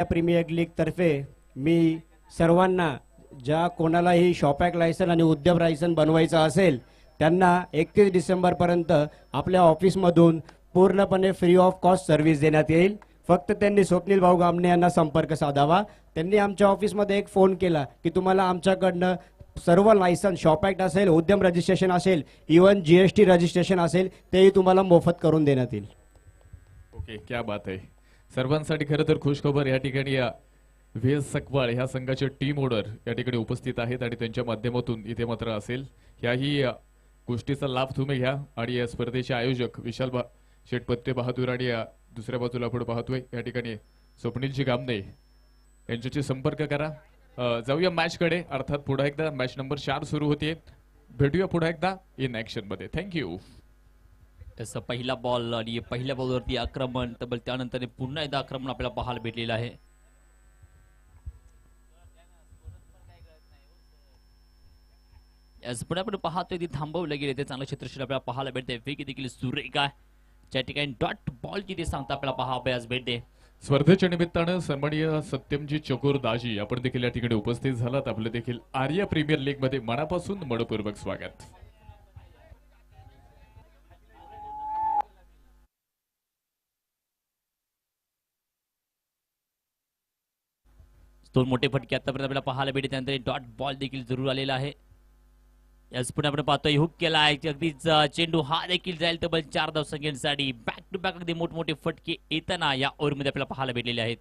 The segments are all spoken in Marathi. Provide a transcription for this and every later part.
प्रीमियर लीग तर्फे मी सर्वांना ज्या कोणालाही शॉपॅक लायसन आणि उद्यम लायसन बनवायचं असेल त्यांना 31 डिसेंबरपर्यंत आपल्या ऑफिसमधून पूर्णपणे फ्री ऑफ कॉस्ट सर्व्हिस देण्यात येईल. फक्त त्यांनी स्वप्नील भाऊ गामणे यांना संपर्क साधावा. त्यांनी आमच्या ऑफिसमध्ये एक फोन केला की तुम्हाला आमच्याकडनं सर्व लायसन शॉप ॲक्ट असेल, उद्यम रजिस्ट्रेशन असेल, इवन GST रजिस्ट्रेशन असेल तेही तुम्हाला मोफत करून देण्यात येईल. ओके, क्या बात आहे. सर्वांसाठी खरं तर खुशखबर या ठिकाणी VS सकवाळ ह्या संघाचे टीम ओनर या ठिकाणी उपस्थित आहेत आणि त्यांच्या माध्यमातून इथे मात्र असेल याही गोष्टीचा लाभ तुम्ही घ्या. आणि या स्पर्धेचे आयोजक विशाल शेटपत्ते बहादूर आणि दुसऱ्या बाजूला आपण पाहतोय या ठिकाणी स्वप्नीलजी गामणे यांच्याशी संपर्क करा. जाऊया मॅच कडे. अर्थात पुन्हा एकदा मॅच नंबर 4 सुरू होते. भेटूया पुन्हा एकदा इन ऍक्शन मध्ये. थँक्यू. तसं पहिला बॉल आणि पहिल्या बॉलवरती आक्रमण, तब्बल त्यानंतर पुन्हा एकदा आक्रमण आपल्याला पाहायला भेटलेलं आहे. याच पुढे आपण पाहतोय ती थांबवलं गेले ते चांगलं क्षेत्रक्षण आपल्याला पाहायला भेटते. फेकी देखील सुरेख आहे. ज्या ठिकाणी डॉट बॉल किती सांगता आपल्याला पाहावयास भेटते. स्पर्धेच्या निमित्तानं सन्माननीय सत्यमजी चकोर दाजी आपण देखील या ठिकाणी उपस्थित झालात. आपलं देखील आर्या प्रीमियर लीग मध्ये मनापासून मनपूर्वक स्वागत. दोन मोठे फटके आतापर्यंत आपल्याला पाहायला भेटते. त्यानंतर डॉट बॉल देखील जरूर आलेला आहे. याच पुढे आपण पाहतोय हुक केला आहे. अगदीच चेंडू हा देखील जाईल तब्बल 4 धावसंख्येसाठी. बॅक टू बॅक अगदी मोठमोठे फटके येताना या ओव्हरमध्ये आपल्याला पाहायला भेटलेले आहेत.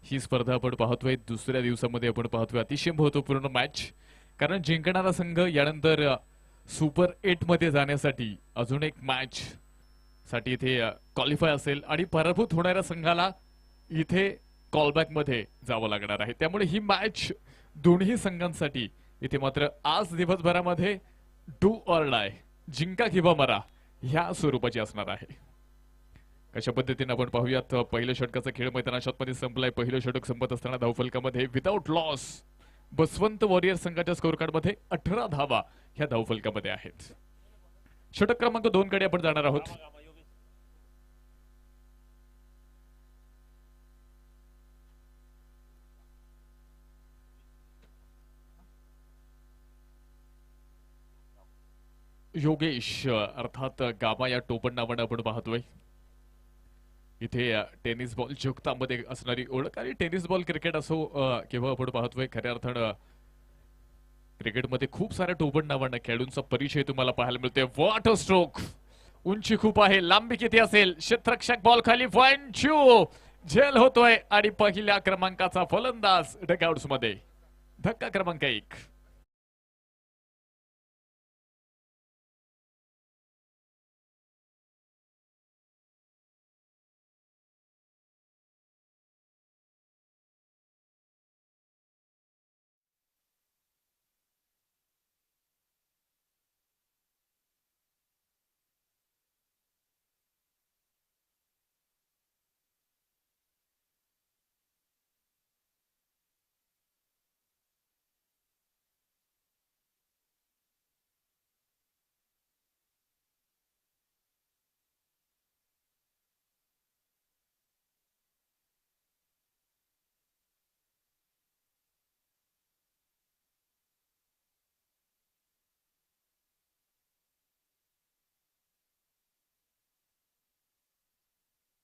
ही स्पर्धा आपण पाहतोय दुसऱ्या दिवसामध्ये आपण पाहतोय अतिशय महत्वपूर्ण मॅच. कारण जिंकणारा संघ यानंतर सुपर 8 मध्ये जाण्यासाठी अजून एक मॅच साठी इथे क्वालिफाय असेल आणि पराभूत होणाऱ्या संघाला इथे कॉलबॅक मध्ये जावं लागणार आहे. त्यामुळे ही मॅच दोन्ही संघांसाठी इथे मात्र आज दिवसभरामध्ये डू ऑर डाय, जिंका किंवा मरा ह्या स्वरूपाची असणार आहे. कशा पद्धतीने आपण पाहूयात. पहिल्या षटकाचा खेळ मैदानाच्या मध्ये संपलाय. पहिलं षटक संपत असताना धावफलकामध्ये विदाउट लॉस बसवंत वॉरियर संघाच्या स्कोर कार्ड मध्ये 18 धावा ह्या धावफलकामध्ये आहेत. षटक क्रमांक 2 कडे आपण जाणार आहोत. योगेश अर्थात गामा या टोपण नावानं आपण पाहतोय. इथे टेनिस बॉल जगतामध्ये असणारी ओळख आणि टेनिस बॉल क्रिकेट असो किंवा आपण पाहतोय खऱ्या अर्थानं क्रिकेटमध्ये खूप साऱ्या टोपण नावांना खेळाडूंचा परिचय तुम्हाला पाहायला मिळतोय. What a stroke. उंची खूप आहे, लांबी किती असेल. क्षेत्ररक्षक बॉल खाली झेल होतोय आणि पहिल्या क्रमांकाचा फलंदाज डगआउट्स मध्ये. धक्का क्रमांक 1.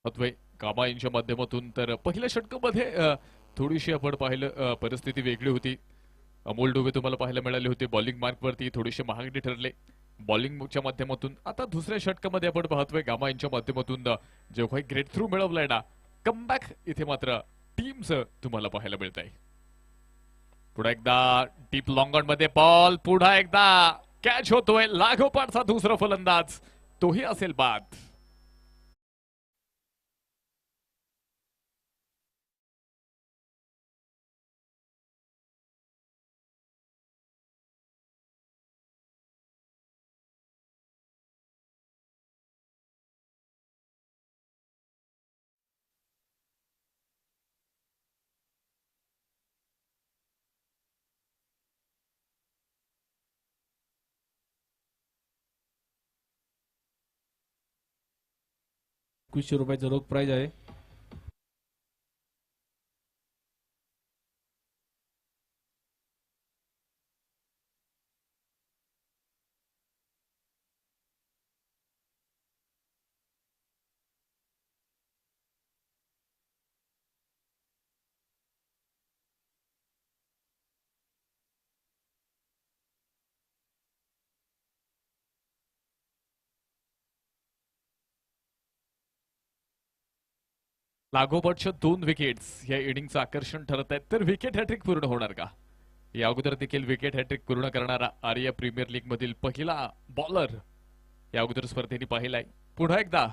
अथवा कामा यांच्या माध्यमातून तर पहिल्या षटकामध्ये थोडीशी आपण पाहिलं परिस्थिती वेगळी होती. अमोल डोबे तुम्हाला पाहायला मिळाले होते बॉलिंग मार्क वरती थोडेसे महागडे ठरले बॉलिंगच्या माध्यमातून. आता दुसऱ्या षटकामध्ये आपण पाहतोय गामा यांच्या माध्यमातून जेव्हा ग्रेट थ्रू मिळवलाय ना कमबॅक इथे मात्र टीमचं तुम्हाला पाहायला मिळत आहे. पुन्हा एकदा डीप लॉंग ऑन मध्ये बॉल पुन्हा एकदा कॅच होतोय लागोपाठचा दुसरा फलंदाज तोही असेल बाद. ₹2100 रोख प्राइज आहे. लागोपाठच्या 2 विकेट्स या इनिंगचं आकर्षण ठरत आहेत. तर विकेट हॅट्रिक पूर्ण होणार का? या अगोदर देखील विकेट हॅट्रिक पूर्ण करणारा आर्या प्रीमियर लीग मधील पहिला बॉलर या अगोदर स्पर्धेने पाहिलाय. पुन्हा एकदा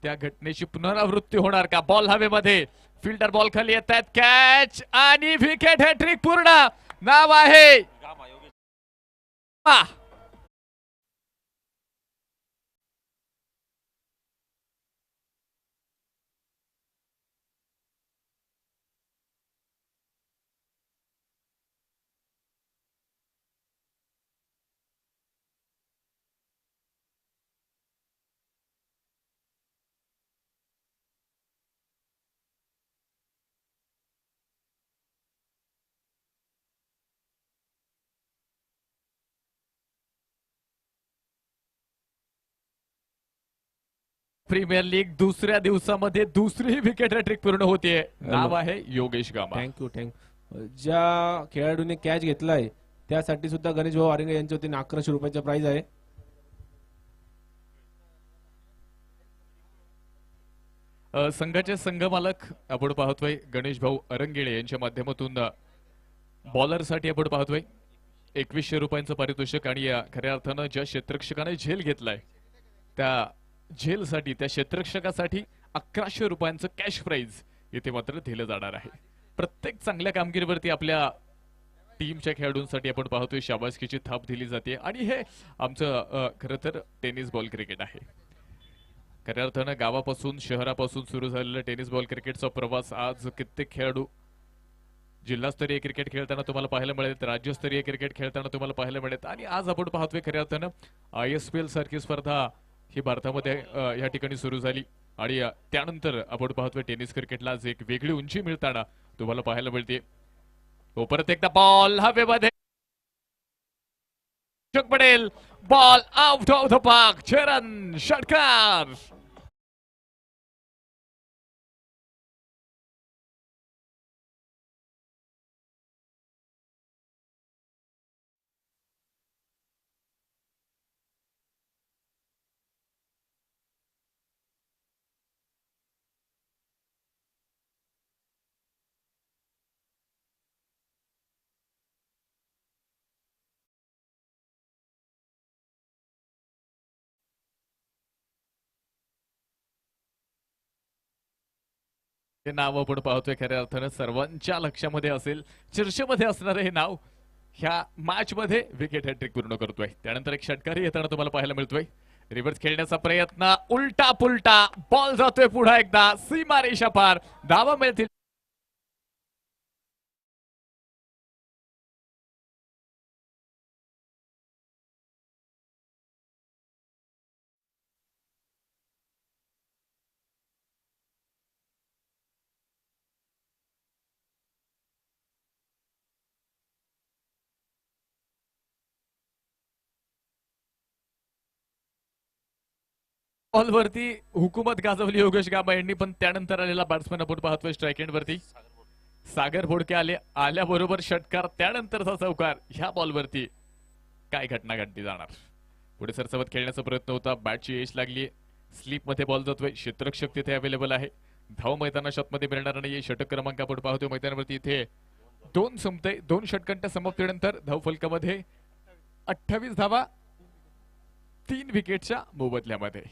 त्या घटनेची पुनरावृत्ती होणार का? बॉल हवेमध्ये फिल्डर बॉल खाली येत आहेत कॅच आणि विकेट हॅट्रिक पूर्ण. नाव आहे प्रीमियर लीग दुसऱ्या दिवसामध्ये दुसरी विकेट हॅट्रिक पूर्ण होतीये. नाव आहे योगेश गामा. थँक्यू. ज्या खेळाडूने कॅच घेतलाय त्यासाठी सुद्धा गणेश भाऊ आरिंगे यांच्या वतीने ₹1100 प्राइज आहे. संघाचे संघमालक आपण पाहतोय गणेश भाऊ अरंगेळे यांच्या माध्यमातून बॉलरसाठी आपण पाहतोय ₹2100 पारितोषिक आणि खऱ्या अर्थानं ज्या क्षेत्ररक्षकाने झेल घेतलाय त्या झेलसाठी त्या क्षेत्ररक्षकासाठी ₹1100 कॅश प्राइज इथे मात्र दिलं जाणार आहे. प्रत्येक चांगल्या कामगिरीवरती आपल्या टीमच्या खेळाडूंसाठी आपण पाहतोय शाबासकीची थाप दिली जाते आणि हे आमचं खरं तर टेनिस बॉल क्रिकेट आहे. खऱ्या अर्थानं गावापासून शहरापासून सुरू झालेला टेनिस बॉल क्रिकेटचा प्रवास आज कित्येक खेळाडू जिल्हास्तरीय क्रिकेट खेळताना तुम्हाला पाहायला मिळेल, राज्यस्तरीय क्रिकेट खेळताना तुम्हाला पाहायला मिळेल आणि आज आपण पाहतोय खऱ्या अर्थानं ISPL सारखी स्पर्धा ही भारतामध्ये या ठिकाणी सुरू झाली आणि त्यानंतर आपण पाहतोय टेनिस क्रिकेटला आज एक वेगळी उंची मिळताना तुम्हाला पाहायला मिळते. तो परत एकदा बॉल हवेमध्ये पडेल ball out of the park. चरण षटकार. हे नाव आपण पाहतोय खऱ्या अर्थानं सर्वांच्या लक्षामध्ये असेल, चर्चेमध्ये असणारे हे नाव ह्या मॅच मध्ये विकेट हॅट्रिक पूर्ण करतोय. त्यानंतर एक षटकारी येताना तुम्हाला पाहायला मिळतोय. रिव्हर्स खेळण्याचा प्रयत्न उलटा पुलटा बॉल जातोय पुन्हा एकदा सीमारेषा पार. धावा मिळतील बॉलवरती हुकूमत गाजवली योगेश गाबा यांनी, पण त्यानंतर आलेला बॅट्समॅन आपण पाहतोय स्ट्राईक एंड वरती सागर भोडके आल्याबरोबर षटकार, त्यानंतरचा चौकार. ह्या बॉलवरती काय घटना घडली जाणार. पुढे सरसवत खेळण्याचा प्रयत्न होता, बॅटची एज लागली, स्लीप मध्ये बॉल जातोय, क्षेत्ररक्षक तिथे अवेलेबल आहे, धाव मैदानात मध्ये मिळणार नाही. षटक क्रमांक आपण पाहतोय मैदानावरती. इथे 2 संपते, 2 षटकांच्या समाप्तीनंतर धाव फलकामध्ये 28 धावा 3 विकेटच्या मोबदल्यामध्ये.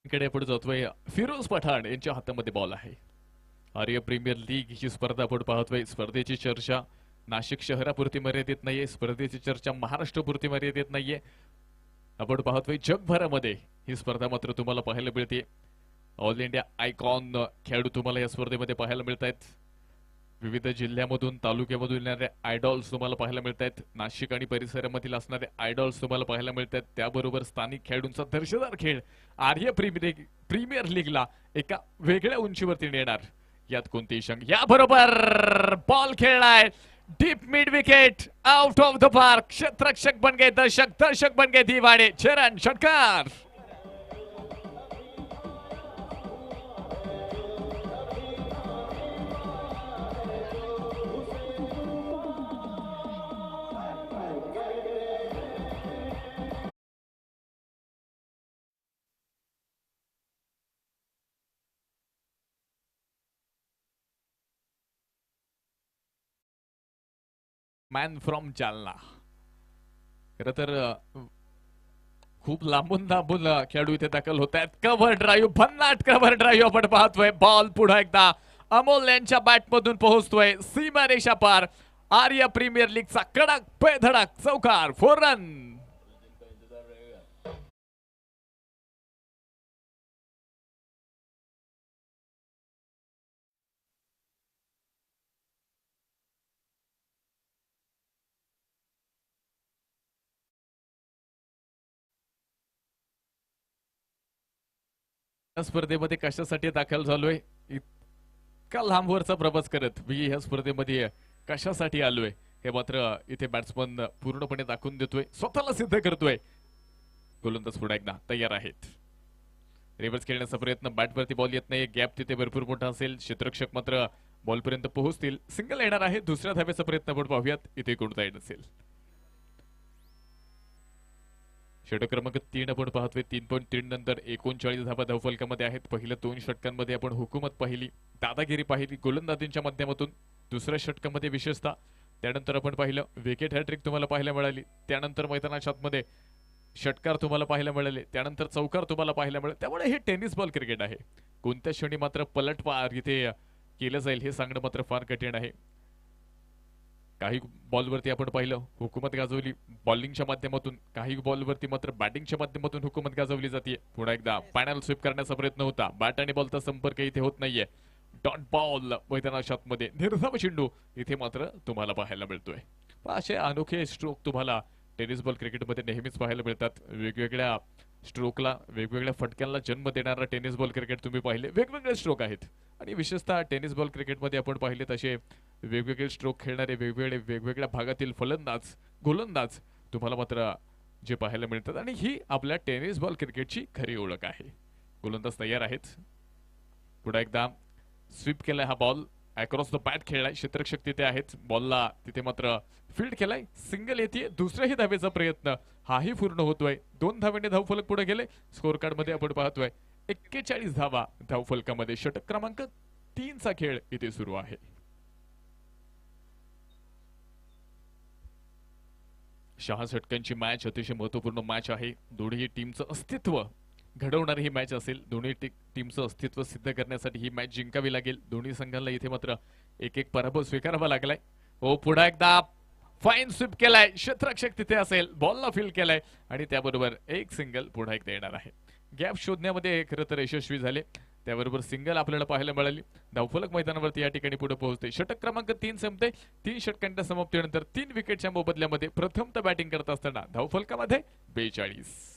कडे पुढे जातोय फिरोज पठाण यांच्या हातामध्ये बॉल आहे. आर्य प्रीमियर लीग ही स्पर्धा आपण पाहतोय. स्पर्धेची चर्चा नाशिक शहरापुरती मर्यादित नाहीये, स्पर्धेची चर्चा महाराष्ट्रापुरती मर्यादित नाहीये. आपण पाहतोय जगभरामध्ये ही स्पर्धा मात्र तुम्हाला पाहायला मिळते. ऑल इंडिया आयकॉन खेळाडू तुम्हाला या स्पर्धेमध्ये पाहायला मिळत आहेत. विविध जिल्ह्यामधून तालुक्यामधून येणारे आयडॉल्स तुम्हाला पाहायला मिळत आहेत. नाशिक आणि परिसरामधील असणारे आयडॉल्स तुम्हाला पाहायला मिळत आहेत. त्याबरोबर स्थानिक खेळाडूंचा दर्जेदार खेळ आर्य प्रीमियर लीगला एका वेगळ्या उंचीवरती नेणार यात कोणतीही शंका. याबरोबर बॉल खेळलाय deep mid wicket out of the park. क्षेत्ररक्षक बन गए दर्शक बन गए दिवाणे. चरण षटकार. Man from Jalna. खरं तर खूप लांबून खेळाडू इथे दाखल होत आहेत. कव्हर ड्राईव्ह, भन्नाट कव्हर ड्राईव्ह आपण पाहतोय. बॉल पुढे एकदा अमोल यांच्या बॅट मधून पोहोचतोय सीमारेषा पार. आर्य प्रीमियर लीगचा कडक बेधडक चौकार. 4 रन. स्पर्धेमध्ये कशासाठी दाखल झालोय, इतका लांबवरचा प्रवास करत मी ह्या स्पर्धेमध्ये कशासाठी आलोय हे मात्र इथे बॅट्समन पूर्णपणे दाखवून देतोय, स्वतःला सिद्ध करतोय. गोलंदाज पुढे एकदा तयार आहेत. रिव्हर्स खेळण्याचा प्रयत्न, बॅटवरती बॉल येत नाही, गॅप तिथे भरपूर मोठा असेल. क्षेत्ररक्षक मात्र बॉल पर्यंत पोहोचतील. सिंगल येणार आहे. दुसऱ्या धावेचा प्रयत्न आपण पाहूयात इथे कोणता येत असेल. षटक क्रमांक 3 आपण पाहतोय. 3.3 नंतर 39 धावा धावफलकामध्ये आहेत. पहिल्या 2 षटकांमध्ये आपण हुकूमत पाहिली, दादागिरी पाहिली गोलंदाजींच्या माध्यमातून. दुसऱ्या षटकामध्ये विशेषतः त्यानंतर आपण पाहिलं विकेट हॅट्रिक तुम्हाला पाहायला मिळाली. त्यानंतर मैदानाच्या आतमध्ये षटकार तुम्हाला पाहायला मिळाले. त्यानंतर चौकार तुम्हाला पाहायला मिळाले. त्यामुळे हे टेनिस बॉल क्रिकेट आहे. कोणत्या क्षणी मात्र पलटवार इथे केलं जाईल हे सांगणं मात्र फार कठीण आहे. काही बॉलवरती आपण पाहिलं हुकूमत गाजवली बॉलिंगच्या माध्यमातून, काही बॉलवरती मात्र बॅटिंगच्या माध्यमातून हुकूमत गाजवली जाते. पुन्हा एकदा पॅनल स्वीप करण्याचा प्रयत्न होता. बॅट आणि बॉलचा संपर्क इथे होत नाहीये. डॉट बॉल मैदानाच्या आतमध्ये निर्धाव चेंडू इथे मात्र तुम्हाला पाहायला मिळतोय. असे अनोखे स्ट्रोक तुम्हाला टेनिस बॉल क्रिकेटमध्ये नेहमीच पाहायला मिळतात. वेगवेगळ्या स्ट्रोकला, वेगवेगळ्या फटक्यांना जन्म देणारा टेनिस बॉल क्रिकेट तुम्ही पाहिले. वेगवेगळे स्ट्रोक आहेत आणि विशेषतः टेनिस बॉल क्रिकेटमध्ये आपण पाहिले तसे वेगवेगळे स्ट्रोक खेळणारे वेगवेगळ्या भागातील फलंदाज, गोलंदाज तुम्हाला मात्र जे पाहायला मिळतात. आणि ही आपल्या टेनिस बॉल क्रिकेटची खरी ओळख आहे. गोलंदाज तयार आहेत. पुढे एकदा स्वीप केलाय हा बॉल, अक्रॉस द बॅट खेळलाय. क्षेत्ररक्षक तिथे आहेत. बॉलला तिथे मात्र फील्ड केलाय. सिंगल येते. दुसऱ्याही धावेचा प्रयत्न हाही पूर्ण होतोय. 2 धावेने धावफलक पुढे गेले. स्कोर कार्ड मध्ये आपण पाहतोय 41 धावा धावफलकामध्ये. षटक क्रमांक 3 चा खेळ इथे सुरू आहे. सहा षटकांची मॅच अतिशय महत्वपूर्ण मॅच आहे. दोन्ही टीमचं अस्तित्व घडवणारी ही मॅच असेल. दोन्ही टीमचं अस्तित्व सिद्ध करण्यासाठी ही मॅच जिंकावी लागेल. दोन्ही संघांना इथे मात्र एक पराभव स्वीकारावा लागलाय. हो पुन्हा एकदा फाईन स्वीप केलाय, क्षेत्ररक्षक तिथे असेल, बॉलला फील केलाय आणि त्याबरोबर एक सिंगल पुन्हा एकदा येणार आहे. गॅप शोधण्यामध्ये खरं तर यशस्वी झाले, त्याबरोबर सिंगल आपल्याला पाहायला मिळाली. धावफलक मैदानावरती या ठिकाणी पुढे पोहोचते. षटक क्रमांक 3 संपते. 3 षटकांच्या समाप्तीनंतर 3 विकेटच्या मोबदल्यामध्ये प्रथमतः बॅटिंग करत असताना धावफलकामध्ये 42.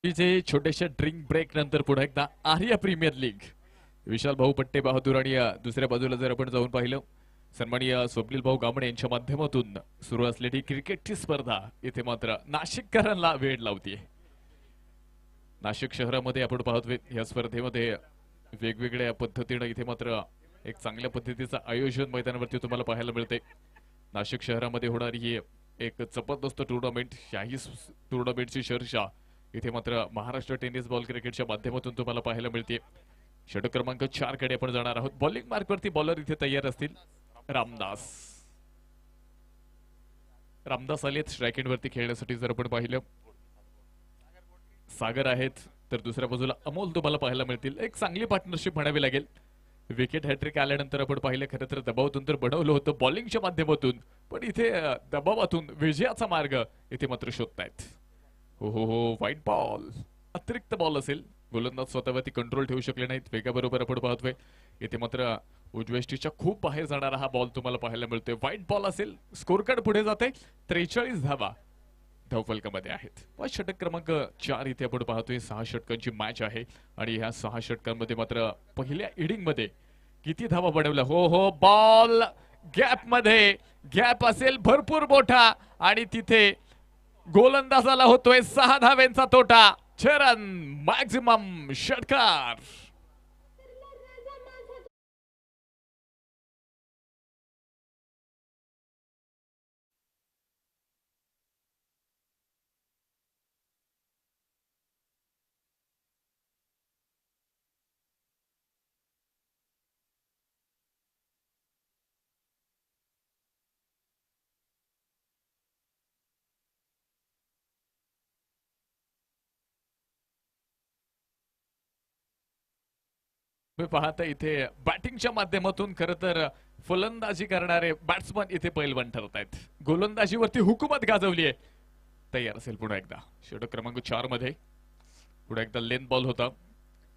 जे छोट्याशा ड्रिंक ब्रेक नंतर पुन्हा एकदा आर्या प्रीमियर लीग, विशाल भाऊ पट्टे बहादूर आणि दुसऱ्या बाजूला जर आपण जाऊन पाहिलं सन्माननीय स्वप्नील भाऊ गामणे यांच्या माध्यमातून सुरू असलेली क्रिकेटची स्पर्धा इथे मात्र नाशिककरांना वेळ लावतीये. नाशिक शहरामध्ये आपण पाहतोय या स्पर्धेमध्ये वेगवेगळ्या पद्धतीनं इथे मात्र एक चांगल्या पद्धतीचं आयोजन मैदानावरती तुम्हाला पाहायला मिळते. नाशिक शहरामध्ये होणारी ही एक जबरदस्त टुर्नामेंट, शाही टुर्नामेंटची चर्चा इथे मात्र महाराष्ट्र टेनिस बॉल क्रिकेटच्या माध्यमातून तुम्हाला पाहायला मिळते. षटक क्रमांक 4 कडे आपण जाणार आहोत. बॉलिंग मार्कवरती बॉलर इथे तयार असतील. रामदास आलेत स्ट्राईक वरती खेळण्यासाठी. जर आपण पाहिलं सागर आहेत, तर दुसऱ्या बाजूला अमोल तुम्हाला पाहायला मिळतील. एक चांगली पार्टनरशिप म्हणावी लागेल. विकेट हॅट्रिक आल्यानंतर आपण पाहिलं खरं तर दबावातून तर बनवलं होतं बॉलिंगच्या माध्यमातून, पण इथे दबावातून विजयाचा मार्ग इथे मात्र शोधतायत. हो हो हो, व्हाईट बॉल, अतिरिक्त बॉल असेल. गोलंदाज स्वतःवरती कंट्रोल ठेवू शकले नाहीत. वेगाबरोबर आपण पाहतोय इथे मात्र उजवेष्टीच्या खूप बाहेर जाणारा हा बॉल तुम्हाला पाहायला मिळतोय. व्हाईट बॉल असेल. स्कोर कार्ड पुढे जाते. 43 धावा धावफलकामध्ये आहेत. षटक क्रमांक 4 इथे आपण पाहतोय. 6 षटकांची मॅच आहे आणि ह्या 6 षटकांमध्ये मात्र पहिल्या इनिंग मध्ये किती धावा बनवल्या. हो हो, बॉल गॅप मध्ये, गॅप असेल भरपूर मोठा आणि तिथे गोलंदाजाला होतोय 6 धाव्यांचा तोटा. 6 रन मॅक्झिमम षटकार. तुम्ही पाहता इथे बॅटिंगच्या माध्यमातून खरं तर फलंदाजी करणारे बॅट्समन इथे पैलवान ठरत आहेत. गोलंदाजीवरती हुकूमत गाजवली आहे. तयार असेल पुन्हा एकदा. षटक क्रमांक 4 मध्ये पुन्हा एकदा लेंथ बॉल होता,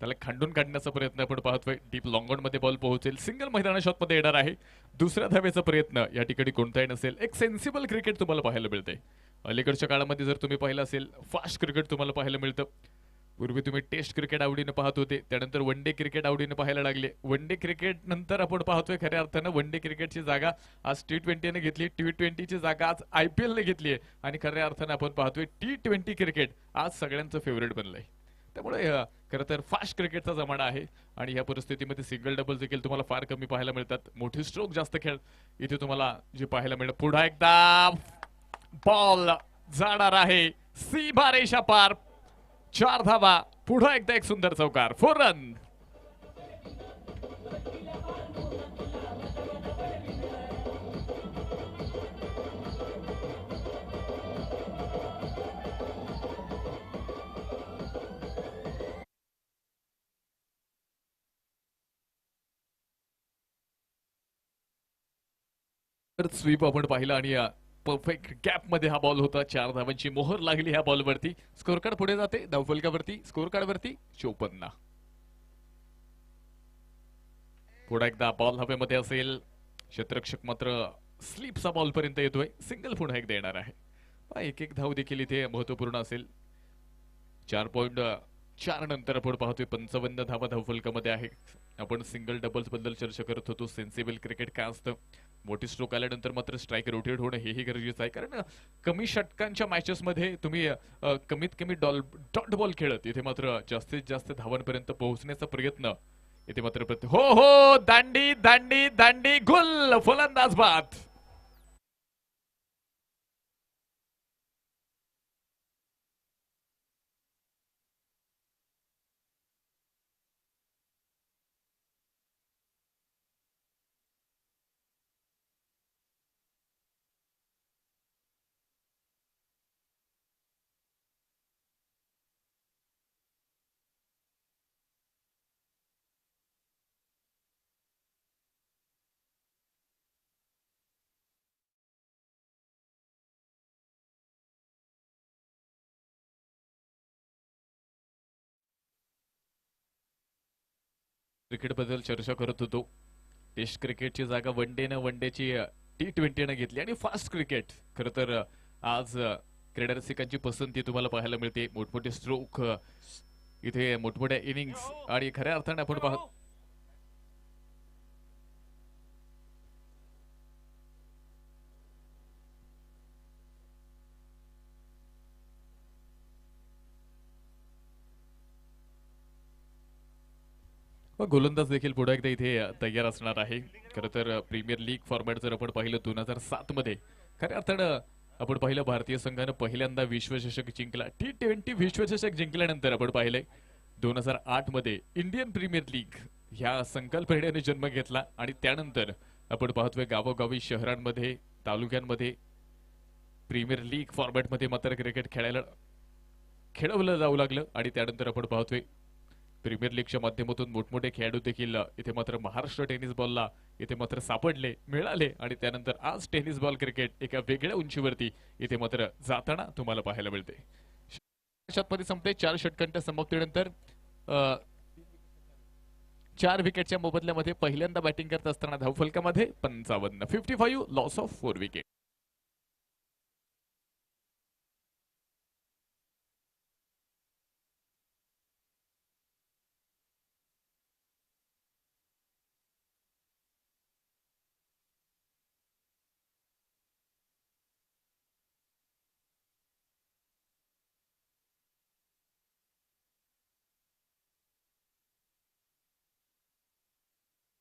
त्याला खांडून काढण्याचा प्रयत्न आपण पाहतोय. डीप लॉंग ऑन मध्ये बॉल पोहोचेल. सिंगल मैदाना शॉट मध्ये येणार आहे. दुसऱ्या धावेचा प्रयत्न या ठिकाणी कोणताही नसेल. एक सेन्सिबल क्रिकेट तुम्हाला पाहायला मिळते. अलीकडच्या काळामध्ये जर तुम्ही पाहिलं असेल फास्ट क्रिकेट तुम्हाला पाहायला मिळतं. पूर्वी तुम्ही टेस्ट क्रिकेट आवडीने पाहत होते, त्यानंतर वन डे क्रिकेट आवडीने पाहायला लागले. वन डे क्रिकेट नंतर आपण पाहतोय खऱ्या अर्थानं वन डे क्रिकेटची जागा आज T20 ने घेतली. T20ची जागा आज IPL ने घेतली आहे आणि खऱ्या अर्थानं आपण पाहतोय T20 क्रिकेट आज सगळ्यांचं फेवरेट बनलंय. त्यामुळे खरं तर फास्ट क्रिकेटचा जमाना आहे आणि या परिस्थितीमध्ये सिंगल डबल देखील तुम्हाला फार कमी पाहायला मिळतात. मोठी स्ट्रोक जास्त खेळ इथे तुम्हाला जे पाहायला मिळतं. पुन्हा एकदा बॉल जाणार आहे सीमारेषा पार. 4 धावा. पुन्हा एकदा एक सुंदर चौकार. 4 रन. स्वीप आपण पाहिला आणि परफेक्ट गॅप मध्ये हा बॉल होता. 4 धावांची मोहर लागली ह्या बॉल वरती. स्कोर कार्ड पुढे जाते धावफलकावरती. स्कोर कार्ड वरती 54. पुढे एकदा बॉल हवेमध्ये असेल. क्षेत्ररक्षक मात्र स्लीपचा बॉल पर्यंत येतोय. सिंगल पुन्हा एकदा येणार आहे. एक एक धाव देखील इथे महत्वपूर्ण असेल. 4.4 नंतर आपण पाहतोय 55 धावा धावफलकामध्ये आहे. आपण सिंगल डबल्स बद्दल चर्चा करत होतो. सेन्सिबल क्रिकेट काय असतं. मोठी स्ट्रोक आल्यानंतर मात्र स्ट्राईक रोटेट होणं हेही गरजेचं आहे. कारण कमी षटकांच्या मॅचेस मध्ये तुम्ही कमीत कमी डॉट बॉल खेळत इथे मात्र जास्तीत जास्त धावांपर्यंत पोहोचण्याचा प्रयत्न इथे मात्र हो हो दांडी दांडी दांडी गुल फलंदाज बाद. क्रिकेट बद्दल चर्चा करत होतो. टेस्ट क्रिकेटची जागा वन डेची T20 ने घेतली आणि फास्ट क्रिकेट खरं तर आज क्रीडा रसिकांची पसंती तुम्हाला पाहायला मिळते. मोठमोठे स्ट्रोक इथे मोठमोठ्या इनिंग्स आणि खऱ्या अर्थाने आपण पाहतो गोलंदाज देखील पुढे एकदा इथे तयार असणार आहे. खरं तर प्रीमियर लीग फॉर्मॅट जर आपण पाहिलं 2007 मध्ये खऱ्या अर्थानं आपण पाहिलं भारतीय संघानं पहिल्यांदा विश्वचषक जिंकला. T20 विश्वचषक जिंकल्यानंतर आपण पाहिले 2008 मध्ये इंडियन प्रीमियर लीग ह्या संकल्पनेने जन्म घेतला आणि त्यानंतर आपण पाहतोय गावोगावी शहरांमध्ये तालुक्यांमध्ये प्रीमियर लीग फॉर्मॅट मध्ये मात्र क्रिकेट खेळवलं जाऊ लागलं आणि त्यानंतर आपण पाहतोय प्रीमियर लीगच्या माध्यमातून मोठमोठे खेळाडू देखील इथे मात्र महाराष्ट्र टेनिस बॉलला इथे मात्र सापडले मिळाले आणि त्यानंतर आज टेनिस बॉल क्रिकेट एका वेगळ्या उंचीवरती इथे मात्र जाताना तुम्हाला पाहायला मिळते. मध्ये संपले 4 षटकांच्या समाप्तीनंतर 4 विकेटच्या मोबदल्यामध्ये पहिल्यांदा बॅटिंग करत असताना धावफलकामध्ये 55 लॉस ऑफ 4 विकेट.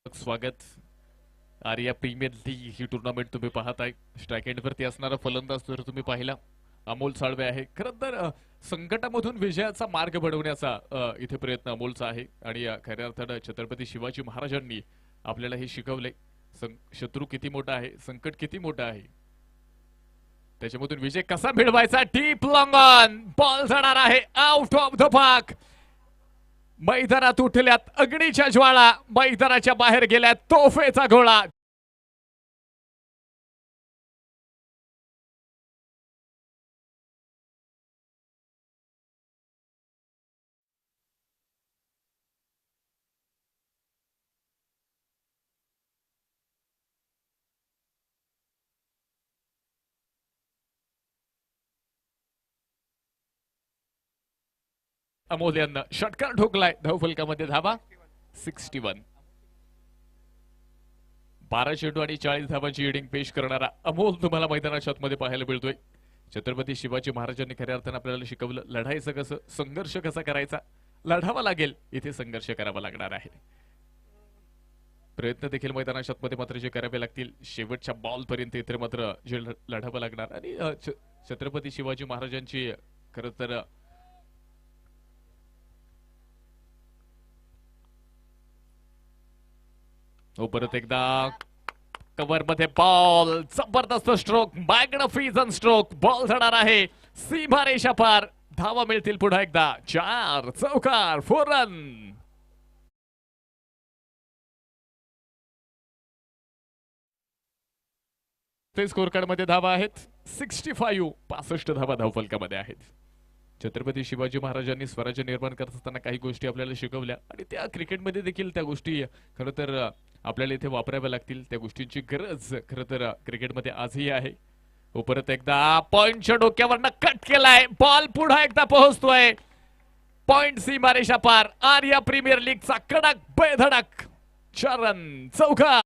स्वागत. आर्या प्रीमियर लीग ही टुर्नामेंट तुम्ही पाहताय. स्ट्राईक एंड वरती असणारा फलंदाज जर तुम्ही पाहिला अमोल साळवे आहे. खरं तर संकटामधून विजयाचा मार्ग बनवण्याचा इथे प्रयत्न अमोलचा आहे आणि खऱ्या अर्थानं छत्रपती शिवाजी महाराजांनी आपल्याला हे शिकवले. शत्रू किती मोठा आहे, संकट किती मोठा आहे, त्याच्यामधून विजय कसा मिळवायचा. डीप लॉंग ऑन बॉल जाणार आहे आउट ऑफ द पार्क. मैदानात उठल्यात अग्नीच्या ज्वाळा, मैदानाच्या बाहेर गेल्यात तोफेचा गोळा. अमोल यांना षटकार ठोकलाय. धावफलकामध्ये धावा 61. 12 चेंडू आणि 40 धावांची इनिंग पेश करणारा अमोल तुम्हाला मैदानाच्या आतमध्ये पाहायला मिळतोय. छत्रपती शिवाजी महाराजांनी खऱ्या अर्थानं आपल्याला शिकवलं लढायचं कसं, संघर्ष कसा करायचा. लढावा लागेल, इथे संघर्ष करावा लागणार आहे. प्रयत्न देखील मैदानाच्या आतमध्ये मात्र जे करावे लागतील शेवटच्या बॉल पर्यंत इथे मात्र जे लढावं लागणार. आणि छत्रपती शिवाजी महाराजांची खरं तर परत एकदा कव्हर मध्ये बॉल, जबरदस्त स्ट्रोक, मॅग्निफिसंट स्ट्रोक. बॉल जाणार आहे सीमारेषा पार. धावा मिळतील पुन्हा एकदा 4 चौकार 4 रन. फक्त स्कोर कार्ड मध्ये धावा आहेत 65. 65 धावा धावफलकामध्ये आहेत. छत्रपती शिवाजी महाराजांनी स्वराज्य निर्माण करत असताना काही गोष्टी आपल्याला शिकवल्या आणि त्या क्रिकेटमध्ये देखील त्या गोष्टी खरं तर आपल्याला इथे वापराव्या लागतील. त्या गोष्टींची गरज खरं तर क्रिकेटमध्ये आजही आहे. परत एकदा पॉइंटच्या डोक्यावरनं कट केलाय. बॉल पुन्हा एकदा पोहोचतोय पॉइंट सीमारेषा पार. आर्या प्रीमियर लीगचा कडक बेधडक 4 रन चौका.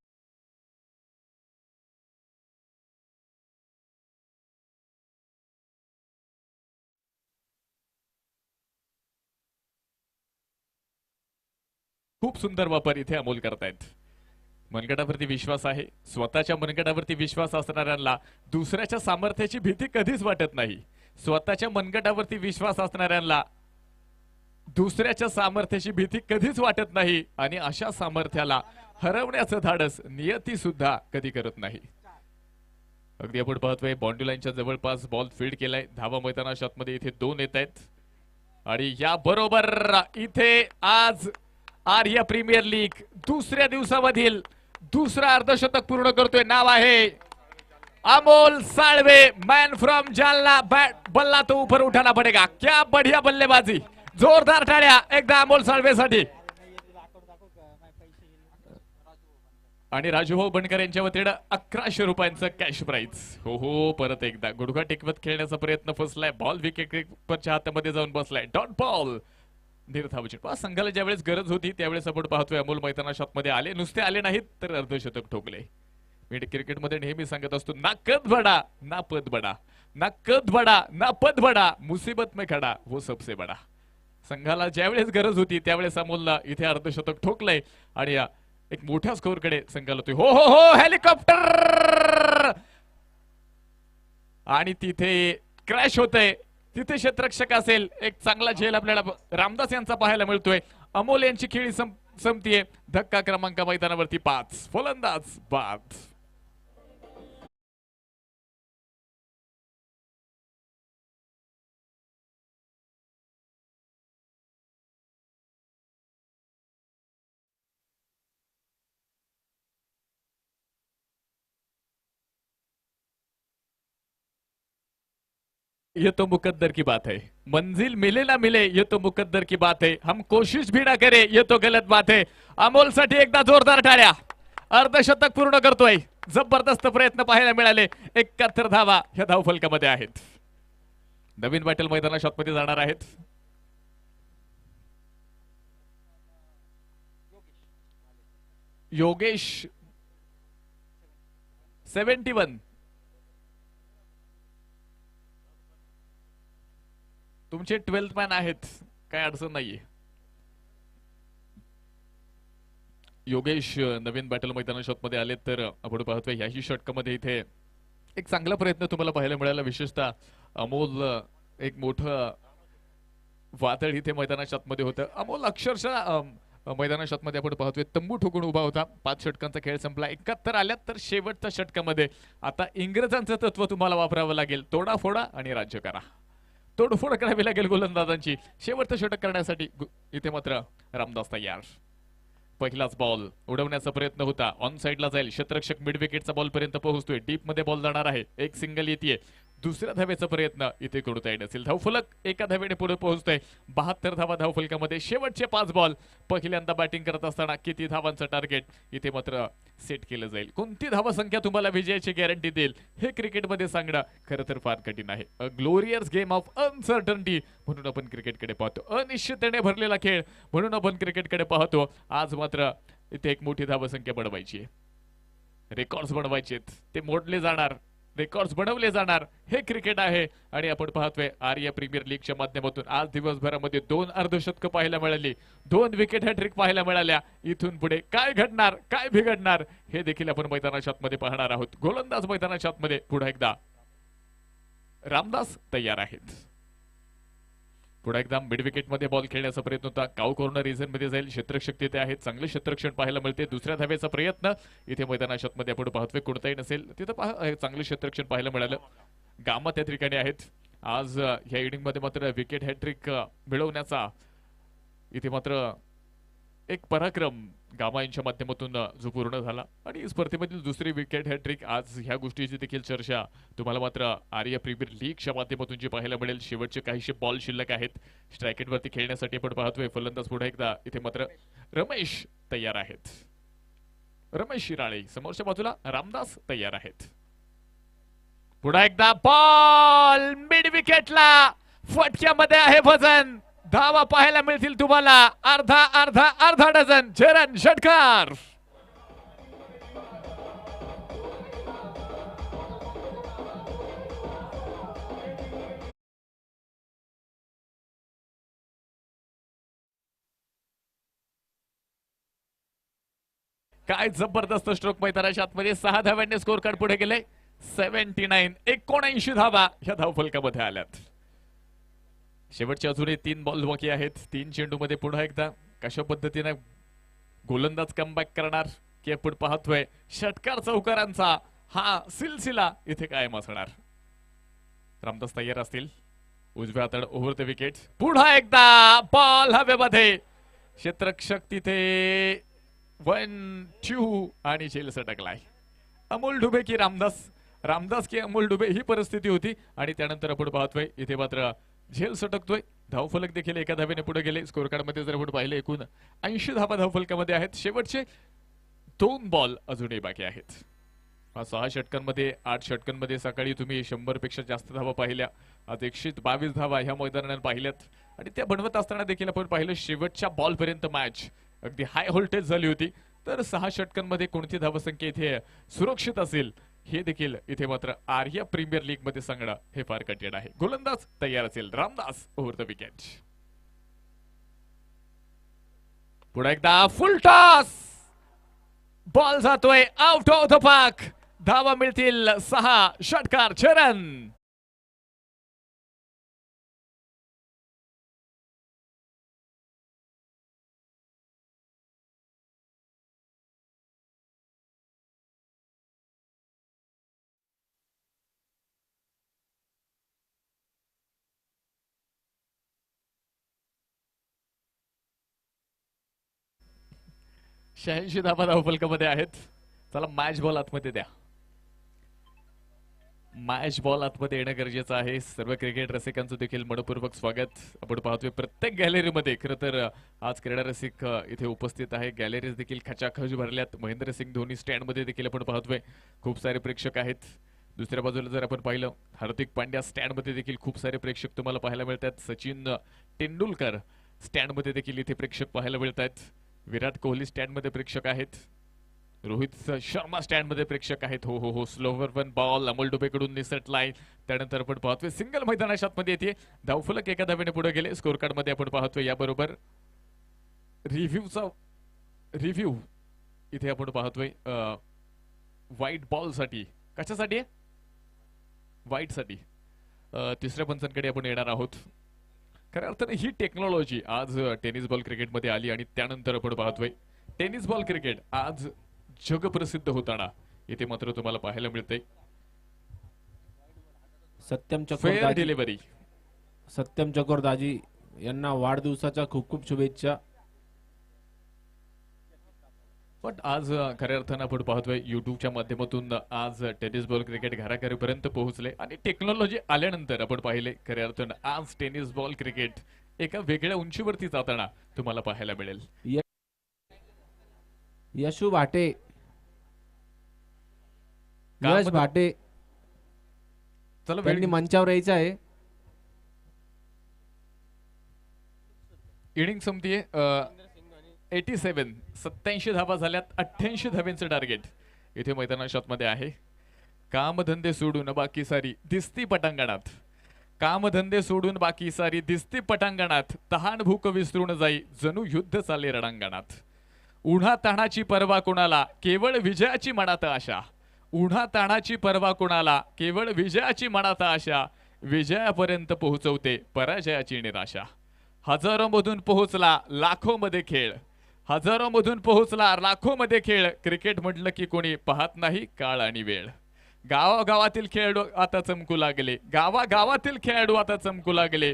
खूप सुंदर वापर इथे अमोल करतायत. मनगटावरती विश्वास आहे. स्वतःच्या मनगटावरती विश्वास असणाऱ्यांना दुसऱ्याच्या सामर्थ्याची भीती कधीच वाटत नाही. स्वतःच्या मनगटावरती विश्वास असणाऱ्यांना दुसऱ्याच्या सामर्थ्याची भीती कधीच वाटत नाही आणि अशा सामर्थ्याला हरवण्याचं धाडस नियती सुद्धा कधी करत नाही. अगदी आपण पाहतोय बाउंड्री लाईनच्या जवळपास बॉल फील्ड केलाय. धावा मैदानाच्या आतमध्ये इथे 2 येत आहेत आणि या बरोबर इथे आज आर्या प्रीमियर लीग दुसऱ्या दिवसामधील दुसरा अर्धशतक पूर्ण करतोय. नाव आहे Amol Salve. Man from Jalna. Bat बल्ला तो ऊपर उठाना पडेगा. क्या बढ़िया बल्लेबाजी. जोरदार टाळ्या एकदा अमोल साळवेसाठी. आणि राजूभाऊ बनकर यांच्या वतीनं 1100 रुपयांचं कॅश प्राइज. हो परत एकदा गुडघा टेकवत खेळण्याचा प्रयत्न फसलाय. बॉल विकेट कीपरच्या हातामध्ये जाऊन बसलाय. Dot ball. धीरधावचे संघाला ज्यावेळेस गरज होती त्यावेळेस आपण पाहतोय अमोल मैदानाच्या मध्ये आले. नुसते आले नाहीत तर अर्धशतक ठोकले. मी क्रिकेटमध्ये नेहमी सांगत असतो ना कद बडा ना पद बडा, ना कद बडा ना पद बडा, मुसीबत में खडा वो सबसे बडा. संघाला ज्यावेळेस गरज होती त्यावेळेस अमोलला इथे अर्धशतक ठोकलंय आणि एक मोठ्या स्कोअरकडे संघाला होतोय. हो हो हो हेलिकॉप्टर. आणि तिथे क्रॅश होतंय. तिथे क्षेत्ररक्षक असेल. एक चांगला झेल आपल्याला रामदास यांचा पाहायला मिळतोय. अमोल यांची खेळी संपतीये. धक्का क्रमांक मैदानावरती 5. फलंदाज बाद. ये तो मुकद्दर की बात है. मंजिल मिले ना मिले ये तो मुकद्दर की बात है. हम कोशिश भी ना करे ये तो गलत बात है. अमोल साठी एकदा जोरदार टाळ्या. अर्धशतक पूर्ण करतोय. जबरदस्त प्रयत्न पाहायला मिळाले. 71 धावा ह्या धावफलकामध्ये आहेत. नवीन बॅटल मैदानाच्या आतमध्ये जाणार आहेत. योगेश 71. तुमचे 12th मॅन आहेत. काय अडचण नाहीये. योगेश नवीन बॅटल मैदानाच्या मध्ये आले तर आपण पाहतोय याही षटकामध्ये इथे एक चांगला प्रयत्न तुम्हाला पाहायला मिळाला. विशेषतः अमोल एक मोठं वादळ इथे मैदानाच्या आतमध्ये होतं. अमोल अक्षरशः मैदानाच्या आतमध्ये आपण पाहतोय तंबू ठोकून उभा होता. 5 षटकांचा खेळ संपला. 71 आल्यात तर शेवटच्या षटकामध्ये आता इंग्रजांचं तत्व तुम्हाला वापरावं लागेल. तोडाफोडा आणि राज्य करा. तोडफोड करावी लागेल गोलंदाजांची. शेवटचं षटक करण्यासाठी इथे मात्र रामदास तयार. पहिलाच बॉल उडवण्याचा प्रयत्न होता. ऑन साइडला जाईल. क्षेत्ररक्षक मिड विकेटचा बॉल पर्यंत पोहोचतोय. डीप मध्ये बॉल जाणार आहे. एक सिंगल येते. दुसऱ्या धावेचा प्रयत्न इथे करता येत असेल. धावफलक एका धावेने पुढे पोहोचतोय. 72 धावा धावफलकामध्ये. शेवटचे 5 बॉल. पहिल्यांदा बॅटिंग करत असताना किती धावांचं टार्गेट इथे मात्र सेट केलं जाईल. कोणती धावा संख्या तुम्हाला विजयाची गॅरंटी देईल हे क्रिकेटमध्ये सांगणं खरं तर फार कठीण आहे. अ ग्लोरियस गेम ऑफ अनसर्टनिटी म्हणून आपण क्रिकेटकडे पाहतो. अनिश्चिततेने भरलेला खेळ म्हणून आपण क्रिकेटकडे पाहतो. आज मात्र इथे एक मोठी धावा संख्या बनवायची आहे. रेकॉर्ड्स बनवायचे. ते मोडले जाणार. रेकॉर्ड्स बनवले जाणार. हे क्रिकेट आहे. आणि आपण पाहतोय आर्या प्रीमियर लीगच्या माध्यमातून आज दिवसभरामध्ये 2 अर्धशतक पाहायला मिळाली. 2 विकेट हॅट्रिक पाहायला मिळाल्या. इथून पुढे काय घडणार काय बिघडणार हे देखील आपण मैदानाच्या आतमध्ये पाहणार आहोत. गोलंदाज मैदानाच्या आतमध्ये पुन्हा एकदा रामदास तयार आहेत. पुढे एकदा मिड विकेट मध्ये बॉल खेळण्याचा प्रयत्न होता. काऊ कॉर्नर रिझन मध्ये जाईल. क्षेत्ररक्षक तिथे आहेत. चांगले क्षेत्ररक्षण पाहायला मिळते. दुसऱ्या धावेचा प्रयत्न इथे मैदानाच्या मध्ये आपण पाहतोय. कोणताही नसेल तिथं चांगले क्षेत्ररक्षण पाहायला मिळालं. गामा त्या ठिकाणी आहेत. आज ह्या इनिंग मध्ये मात्र विकेट हॅट्रिक मिळवण्याचा इथे मात्र एक पराक्रम गामा यांच्या माध्यमातून जो पूर्ण झाला आणि स्पर्धेमधील दुसरी विकेट हॅट्रिक. आज ह्या गोष्टीची देखील चर्चा तुम्हाला मात्र आर्या प्रीमियर लीगच्या माध्यमातून जी पाहायला मिळेल. शेवटचे काहीशे बॉल शिल्लक आहेत स्ट्रायकेटवरती खेळण्यासाठी आपण पाहतोय. फलंदाज पुन्हा एकदा इथे मात्र रमेश तयार आहेत. रमेश शिराळे समोरच्या बाजूला रामदास तयार आहेत. पुन्हा एकदा बॉल मिड विकेटला फटक्यामध्ये आहे वजन. धावा पाहायला मिळतील तुम्हाला अर्धा अर्धा अर्धा डझन. चरण षटकार. काय जबरदस्त स्ट्रोक मैदानाच्या आतमध्ये. 6 धाव्यांनी स्कोर कार्ड पुढे गेले. 79 79 धावा ह्या धावफलकामध्ये आल्यात. शेवटचे अजूनही 3 बॉल बाकी आहेत. 3 चेंडूमध्ये पुन्हा एकदा कशा पद्धतीने गोलंदाज कमबॅक करणार की आपण पाहतोय. षटकार चौकारांचा हा सिलसिला इथे कायम असणार. रामदास तयार असतील. उजव्या हाताड ओव्हर द विकेट. पुन्हा एकदा बॉल हवेमध्ये. क्षेत्ररक्षक तिथे 1-2 आणि झेल सटकलाय. अमोल डुबे की रामदास, रामदास की अमोल डुबे ही परिस्थिती होती आणि त्यानंतर आपण पाहतोय इथे मात्र झेल सटकतोय. धावफलक देखील एका धावेने पुढे गेले. स्कोर कार्ड मध्ये जर आपण पाहिले एकूण 80 धावा धावफलकामध्ये आहेत. शेवटचे 2 बॉल अजूनही बाकी आहेत. 6 षटकांमध्ये 8 षटकांमध्ये सकाळी तुम्ही 100 पेक्षा जास्त धावा पाहिल्या. आज 122 धावा ह्या मैदानात पाहिल्यात आणि त्या बनवत असताना देखील आपण पाहिलं शेवटच्या बॉल पर्यंत मॅच अगदी हाय व्होल्टेज झाली होती. तर 6 षटकांमध्ये कोणती धावसंख्या इथे सुरक्षित असेल हे देखील इथे मात्र आर्या प्रीमियर लीग मध्ये सांगणं हे फार कठीण आहे. गोलंदाज तयार असेल रामदास ओव्हर द विकेट. पुढे एकदा फुल टॉस. बॉल जातोय आउट ऑफ द पार्क. धावा मिळतील 6. षटकार चरण. शहाऐंशी धावा धावफलकामध्ये आहेत. चला मॅच बॉल आतमध्ये द्या. मॅच बॉल आतमध्ये येणं गरजेचं आहे. सर्व क्रिकेट रसिकांचं देखील मनपूर्वक स्वागत. आपण पाहतोय प्रत्येक गॅलरीमध्ये. खरं तर आज क्रीडा रसिक इथे उपस्थित आहे. गॅलरीज देखील खचाखच भरल्यात. महेंद्रसिंग धोनी स्टँड मध्ये देखील आपण पाहतोय खूप सारे प्रेक्षक आहेत. दुसऱ्या बाजूला जर आपण पाहिलं हार्दिक पांड्या स्टँड मध्ये देखील खूप सारे प्रेक्षक तुम्हाला पाहायला मिळतात. सचिन तेंडुलकर स्टँड मध्ये देखील इथे प्रेक्षक पाहायला मिळत आहेत. विराट कोहली स्टँड मध्ये प्रेक्षक आहेत. रोहित शर्मा स्टँड मध्ये प्रेक्षक आहेत. हो हो हो स्लोवर वन बॉल अमोल डुबेकडून निसटलाय. त्यानंतर आपण पाहतोय सिंगल मैदानाच्या आतमध्ये येते. धावफलक एका धावेने पुढे गेले. स्कोर कार्ड मध्ये आपण पाहतोय याबरोबर रिव्ह्यू इथे आपण पाहतोय व्हाईट बॉल साठी. कशासाठी आहे? व्हाईट साठी. तिसऱ्या पंचांकडे आपण येणार आहोत. खऱ्या अर्थाने ही टेक्नॉलॉजी आज टेनिस बॉल क्रिकेटमध्ये आली आणि त्यानंतर आपण पाहतोय टेनिस बॉल क्रिकेट आज जगप्रसिद्ध होताना इथे मात्र तुम्हाला पाहायला मिळते. सत्यम फेअर चकोरदाजी डिलिव्हरी. सत्यम चकोरदाजी यांना वाढदिवसाच्या खूप खूप शुभेच्छा. पण आज खऱ्या अर्थानं आपण पाहतोय युट्यूबच्या माध्यमातून आज टेनिस बॉल क्रिकेट घराघरापर्यंत पोहोचले आणि टेक्नॉलॉजी आल्यानंतर आपण पाहिले खऱ्या अर्थानं आज टेनिस बॉल क्रिकेट एका वेगळ्या उंचीवरती जाताना तुम्हाला पाहायला मिळेल. यशू भाटे, का यश मग- भाटे चला त्यांनी वेळ- मंचावर यायचं आहे. इनिंग संपतीये. 87 धावा झाल्यात. 88 धाव्यांचं टार्गेट इथे मैदानाच्या आतमध्ये आहे. कामधंदे सोडून बाकी सारी दिसती पटांगणात. कामधंदे सोडून बाकी सारी दिसती पटांगणात. तहान भूक विसरून जाई जणू युद्ध चालले रणांगणात. उन्हा ताणाची पर्वा कोणाला केवळ विजयाची मनात आशा. उन्हा ताणाची पर्वा कोणाला केवळ विजयाची मनात आशा. विजयापर्यंत पोहोचवते पराजयाची निराशा. हजारोमधून पोहोचला लाखोमध्ये खेळ. हजारोमधून पोहोचला लाखोमध्ये खेळ. क्रिकेट म्हटलं की कोणी पाहत नाही काळ आणि वेळ. गावागावातील खेळाडू आता चमकू लागले. गावागावातील खेळाडू आता चमकू लागले.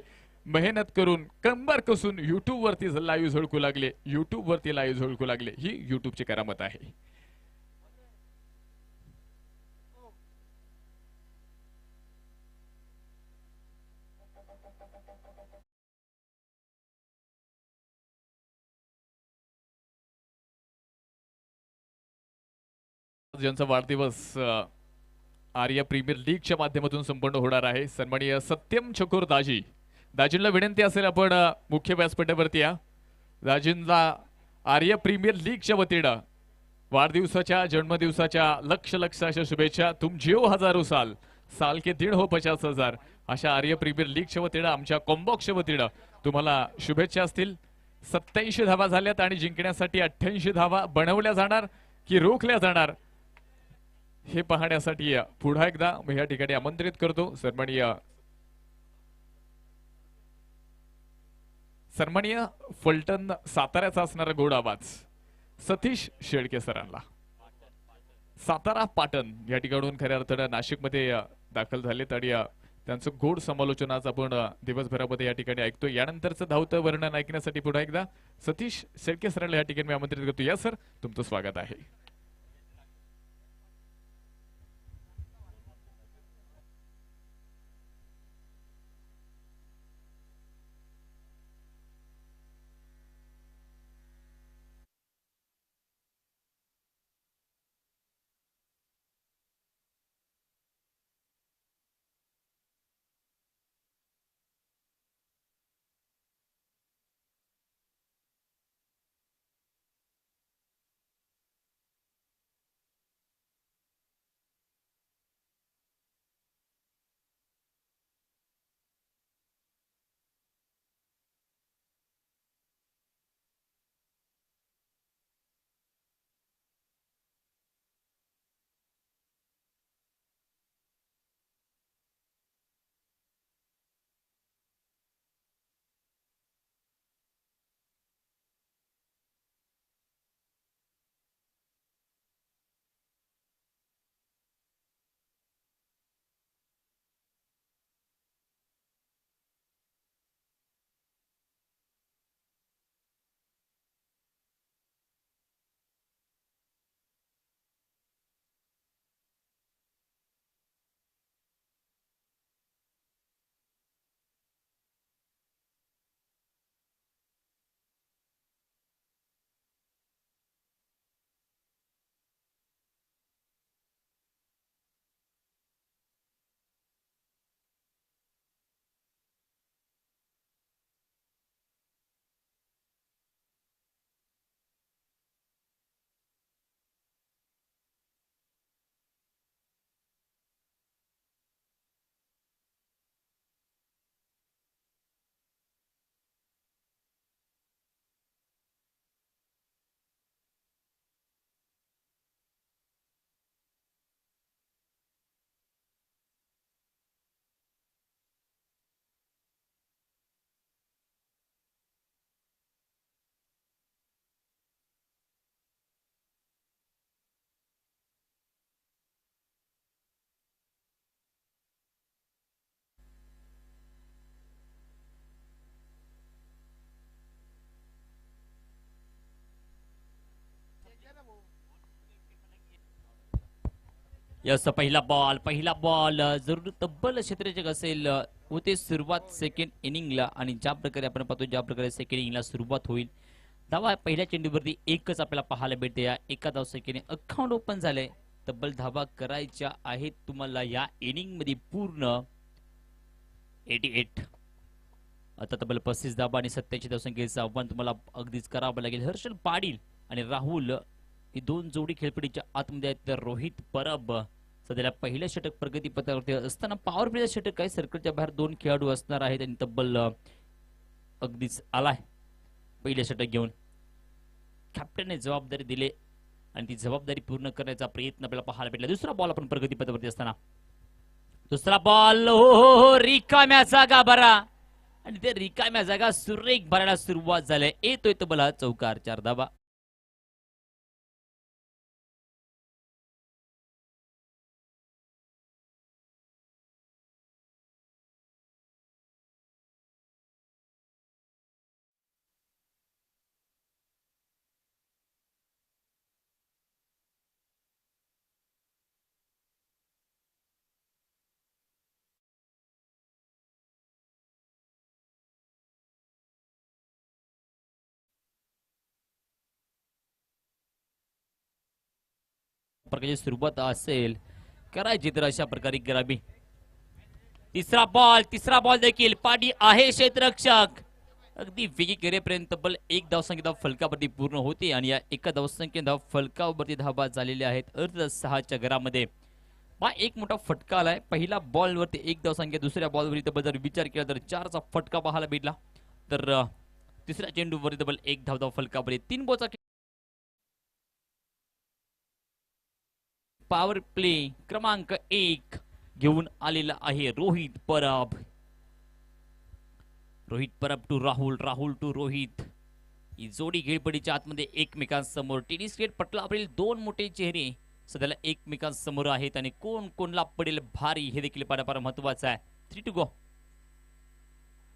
मेहनत करून कंबर कसून युट्यूब वरती लाईव्ह झळकू लागले, युट्यूब वरती लाईव्ह झळकू लागले, ही युट्यूबची करामत आहे. ज्यांचा वाढदिवस आर्या प्रीमियर लीगच्या माध्यमातून संपन्न होणार आहे, सन्माननीय सत्यम चकोर दाजी. दाजींना विनंती असेल आपण मुख्य व्यासपीठावरती या. दाजींना आर्या प्रीमियर लीगच्या वतीनं वाढदिवसाच्या जन्मदिवसाच्या लक्ष लक्ष अशा शुभेच्छा. तुम जिओ हजारो साल, साल के दिन हो 50,000 अशा आर्य प्रीमियर लीगच्या वतीनं आमच्या कॉम्बॉक्सच्या वतीनं तुम्हाला शुभेच्छा असतील. 87 धावा झाल्यात आणि जिंकण्यासाठी 88 धावा बनवल्या जाणार की रोखल्या जाणार हे पाहण्यासाठी पुन्हा एकदा मी या ठिकाणी आमंत्रित करतो सन्माननीय फलटण साताऱ्याचा असणारा गोड आवाज सतीश शेळके सरांना. सातारा पाटण या ठिकाणून खऱ्या अर्थानं नाशिकमध्ये दाखल झालेत आणि त्यांचं गोड समालोचन आज आपण दिवसभरामध्ये या ठिकाणी ऐकतो. यानंतरचं धावतं वर्णन ऐकण्यासाठी पुन्हा एकदा सतीश शेळके सरांना या ठिकाणी मी आमंत्रित करतो. या सर, तुमचं स्वागत आहे. यस, पहिला बॉल जरूर तब्बल क्षेत्ररक्षक असेल. होते सुरुवात सेकंड इनिंगला आणि ज्या प्रकारे आपण पाहतो ज्या प्रकारे सेकंड इनिंगला सुरुवात होईल, धावा पहिल्या चेंडूवरती एकच आपल्याला पाहायला भेटते. या एका धाव सेकंड अकाउंट ओपन झाले. तब्बल धावा करायच्या आहेत तुम्हाला या इनिंग मध्ये पूर्ण 88. आता तब्बल 35 धावा आणि 87 धावसंख्येचं आव्हान तुम्हाला अगदीच करावं लागेल. हर्षल पाटील आणि राहुल ही दोन जोडी खेळपट्टीच्या आतमध्ये आहेत. तर रोहित परब सध्याला पहिल्या षटक प्रगतीपथावरती असताना पॉवर प्लेच्या षटक काही सर्कलच्या बाहेर दोन खेळाडू असणार आहेत आणि तब्बल अगदीच आलाय पहिल्या षटक घेऊन. कॅप्टनने जबाबदारी दिली आणि ती जबाबदारी पूर्ण करण्याचा प्रयत्न आपल्याला पाहायला भेटला. दुसरा बॉल आपण प्रगतीपथावरती असताना दुसरा बॉल हो रिकाम्या जागा भरा आणि ते रिकाम्या जागा सुरेख भरायला सुरुवात झाली. येतोय तब्बल चौकार 4 धावा. प्रकारची सुरुवात असेल करायची तर अशा प्रकारे करावी. तिसरा बॉल देखील पाठी आहे क्षेत्ररक्षक अगदी वेगी करेपर्यंत तब्बल 1 धावसंख्या फलकावरती पूर्ण होते आणि या एका धावसंख्येत फलकावरती धावा झालेल्या आहेत अर्ध 6च्या घरामध्ये. हा एक मोठा फटका आलाय. पहिला बॉल वरती 1 धावसंख्या, दुसऱ्या बॉलवरती तब्बल जर विचार केला तर 4चा फटका पाहायला भेटला. तर तिसऱ्या चेंडूवरती तब्बल 1 धाव फलकावरती 3 बॉलचा पॉवर प्ले क्रमांक 1 घेऊन आलेला आहे रोहित परब. Rohit Parab to Rahul, Rahul to Rohit. ही जोडी खेळपडीच्या आतमध्ये एकमेकांसमोर. टेनिस क्रिकेट पटलावरील 2 मोठे चेहरे सध्याला एकमेकांसमोर आहेत आणि कोण कोणला पडेल भारी हे देखील फार महत्वाचं आहे. 3 टू गो.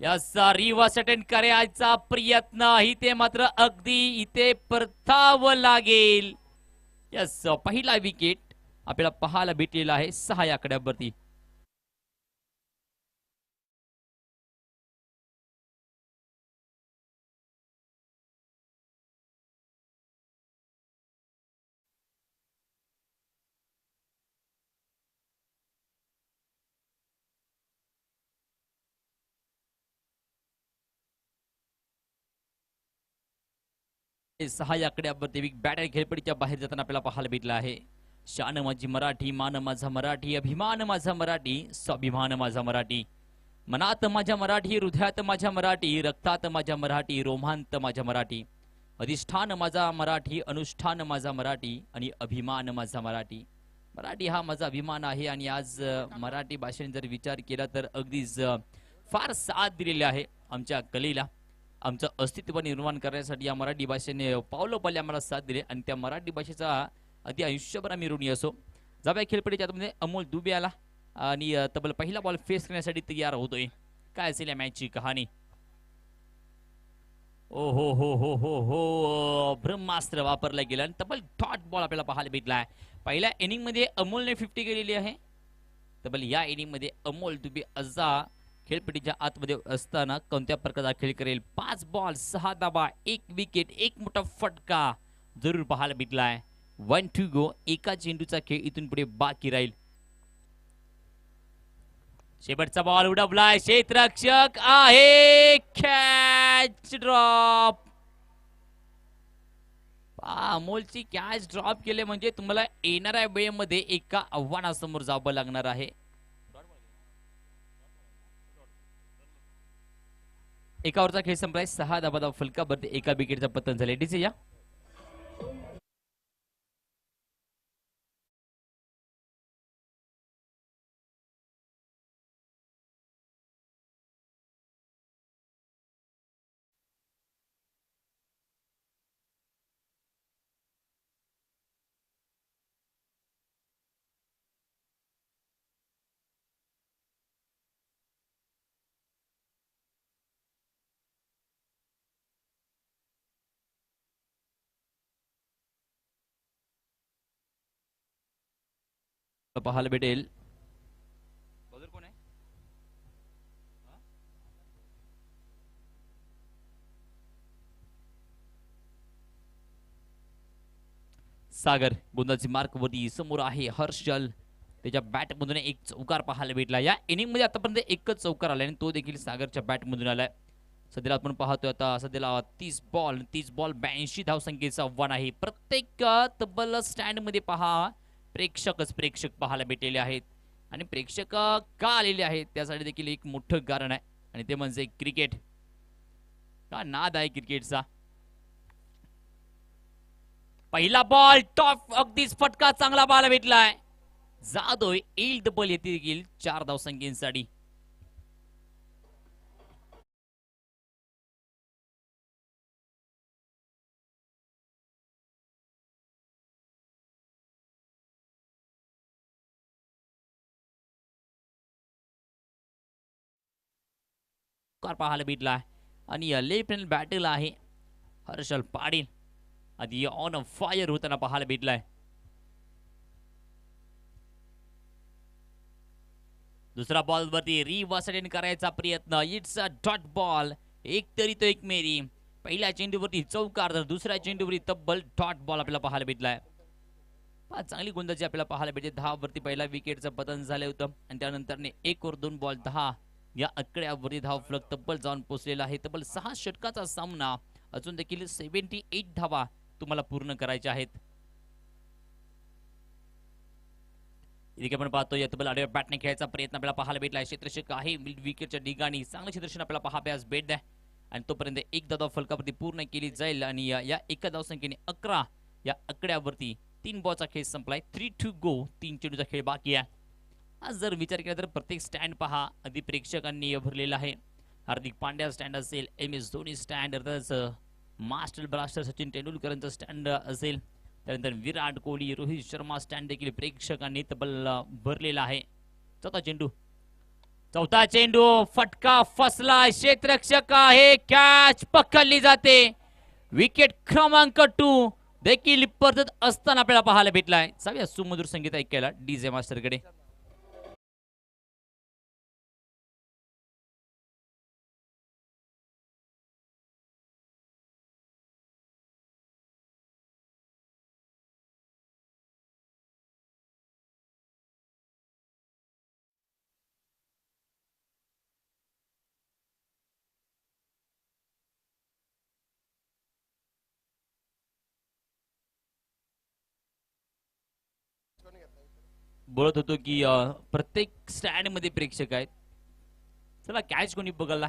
याचा रिव्हर्स अटेंड करायचा प्रयत्न इथे मात्र अगदी इथे परतावं लागेल. यस, पहिला विकेट आपल्याला पाहायला भेटलेला आहे 6 या आकड्यावरती. सहा या आकड्यावरती बॅटर खेळपडीच्या बाहेर जाताना आपल्याला पाहायला भेटला आहे. शान माझी मराठी, मान माझा मराठी, अभिमान माझा मराठी, स्वाभिमान माझा मराठी. मनात माझ्या मराठी, हृदयात माझ्या मराठी, रक्तात माझ्या मराठी, रोमांत माझ्या मराठी. अधिष्ठान माझा मराठी, अनुष्ठान माझा मराठी आणि अभिमान माझा मराठी. मराठी हा माझा अभिमान आहे आणि आज मराठी भाषेने जर विचार केला तर अगदीच फार साथ दिलेली आहे आमच्या कलेला. आमचं अस्तित्व निर्माण करण्यासाठी या मराठी भाषेने पावलोपावली आम्हाला साथ दिली आणि त्या मराठी भाषेचा अति आयुष्यभर आम्ही ऋणी असो. जाव्या खेळपडीच्या आतमध्ये अमोल दुबे आला आणि तब्बल पहिला बॉल फेस करण्यासाठी तयार होतोय. काय असेल या मॅचची कहाणी? ओ हो हो हो हो हो, ब्रह्मास्त्र वापरला गेला आणि तब्बल डॉट बॉल आपल्याला पाहायला भेटला. पहिल्या इनिंग मध्ये अमोलने 50 केलेली आहे. तब्बल या इनिंग मध्ये अमोल दुबे अजा खेळपट्टीच्या आतमध्ये असताना कोणत्या प्रकारचा खेळ करेल? 5 बॉल 6 धावा, 1 विकेट, 1 मोठा फटका जरूर पाहायला भेटलाय. 1 टू गो. एका चेंडूचा खेळ इथून पुढे बाकी राहील. शेवटचा बॉल उडवलाय, क्षेत्ररक्षक आहे, कॅच ड्रॉप. अमोलची कॅच ड्रॉप केले म्हणजे तुम्हाला येणाऱ्या वेळेमध्ये एका आव्हानासमोर जावं लागणार आहे. एकावरचा खेळ संपलाय. 6 धावा फलकावरती एका विकेटचा पतन झाले. डीजे या पाहायला भेटेल. बॉलर कोण आहे? सागर गोंदाची मार्क वरती समोर आहे. हर्षल त्याच्या बॅट मधून एक चौकार पाहायला भेटला. या इनिंग मध्ये आतापर्यंत एकच चौकार आलाय आणि तो देखील सागरच्या बॅट मधून आलाय. सध्याला आपण पाहतोय आता सध्याला 30 बॉल 82 धावसंख्येचं आव्हान आहे. प्रत्येक तब्बल स्टँड मध्ये पहा प्रेक्षक पाहायला भेटलेले आहेत आणि प्रेक्षक का आलेले आहेत त्यासाठी देखील एक मोठं कारण आहे आणि ते म्हणजे क्रिकेट. का नाद आहे क्रिकेटचा. पहिला बॉल टॉप अगदीच फटका चांगला पाहायला भेटलाय. जाधव येईल डबल येथे देखील 4 धावसंख्येसाठी. पाहायला भेटला आणि लेफ्ट हँड बॅटल आहे हर्षल पाटील. आधी ऑन फायर होताना पाहायला भेटलाय. दुसरा बॉल वरती रिव्हर्स अटेंड करायचा प्रयत्न. It's a dot ball. एक तरी तो एक मेरी. पहिल्या चेंडूवरती चौकार तर दुसऱ्या चेंडूवरती तब्बल डॉट बॉल आपल्याला पाहायला भेटलाय. चांगली गोलंदाजी आपल्याला पाहायला भेटते. 10 वरती पहिला विकेटचं पतन झालं होतं आणि त्यानंतर 1 ओव्हर 2 बॉल 10 या आकड्यावरती धाव फलक तब्बल जाऊन पोहोचलेला आहे. तब्बल 6 षटकाचा सामना, अजून देखील 78 धावा तुम्हाला पूर्ण करायच्या आहेत. इथे आपण पाहतो या तब्बल आडव्या बॅटने खेळायचा प्रयत्न आपल्याला पाहायला भेटला. क्षेत्ररक्षक आहे मिड विकेटच्या ठिकाणी, चांगलं क्षेत्ररक्षण आपल्याला पाहाव्यास भेट द्या आणि तोपर्यंत एक धाव फलकावरती पूर्ण केली जाईल आणि या एका धावसंख्येने 11 या आकड्यावरती 3 बॉलचा खेळ संपलाय. 3 to go, 3 चेंडूचा खेळ बाकी आहे. आज जर विचार केला तर प्रत्येक स्टँड पहा अगदी प्रेक्षकांनी भरलेला आहे. हार्दिक पांड्या स्टँड असेल, MS Dhoni stand, master blaster Sachin तेंडुलकरांचा स्टँड असेल, त्यानंतर विराट कोहली, रोहित शर्मा स्टँड देखील प्रेक्षकांनी तब्बल भरलेला आहे. चौथा चेंडू फटका फसला, क्षेत्ररक्षक आहे, कॅच पकडली जाते. विकेट क्रमांक 2 देखील परत असताना आपल्याला पाहायला भेटलाय. जाऊया सुमधुर संगीत ऐकायला डीजे मास्टरकडे. बोलत होतो की प्रत्येक स्टँड मध्ये प्रेक्षक आहेत. चला कॅच कोणी पकडला,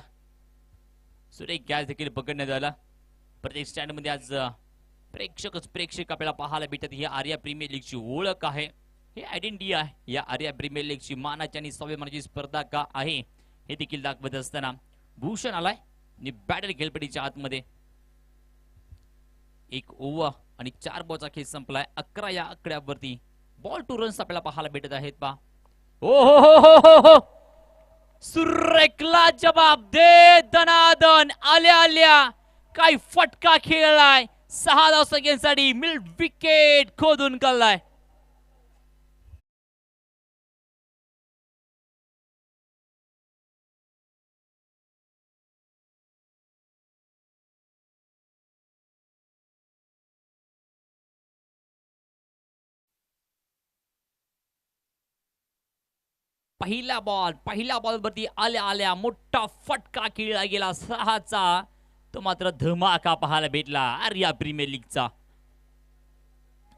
सुरेख कॅच देखील पकडण्यात आला. प्रत्येक स्टँड मध्ये आज प्रेक्षक आपल्याला पाहायला भेटत. ही आर्या प्रीमियर लीगची ओळख आहे, हे आयडेंटिटी आहे. या आर्या प्रीमियर लीगची मानाची आणि स्वाभिमानाची स्पर्धा का आहे हे देखील दाखवत असताना भूषण आलाय आणि बॅटर खेळपट्टीच्या आतमध्ये. 1 ओव्हर आणि 4 बॉलचा खेळ संपलाय. 11 या आकड्यावरती बॉल टू रन्स आपल्याला पाहायला भेटत आहेत. पा हो हो हो हो हो हो सुरेखला जवाब दे दनादन आल्या आल्या काय फटका खेळलाय. 6 धावसंख्येसाठी मिड विकेट खोदून काढलाय. पहिला बॉल वरती आल्या मोठा फटका खेळला गेला 6चा. तो मात्र धमाका पाहायला भेटला आर्या प्रीमियर लीगचा.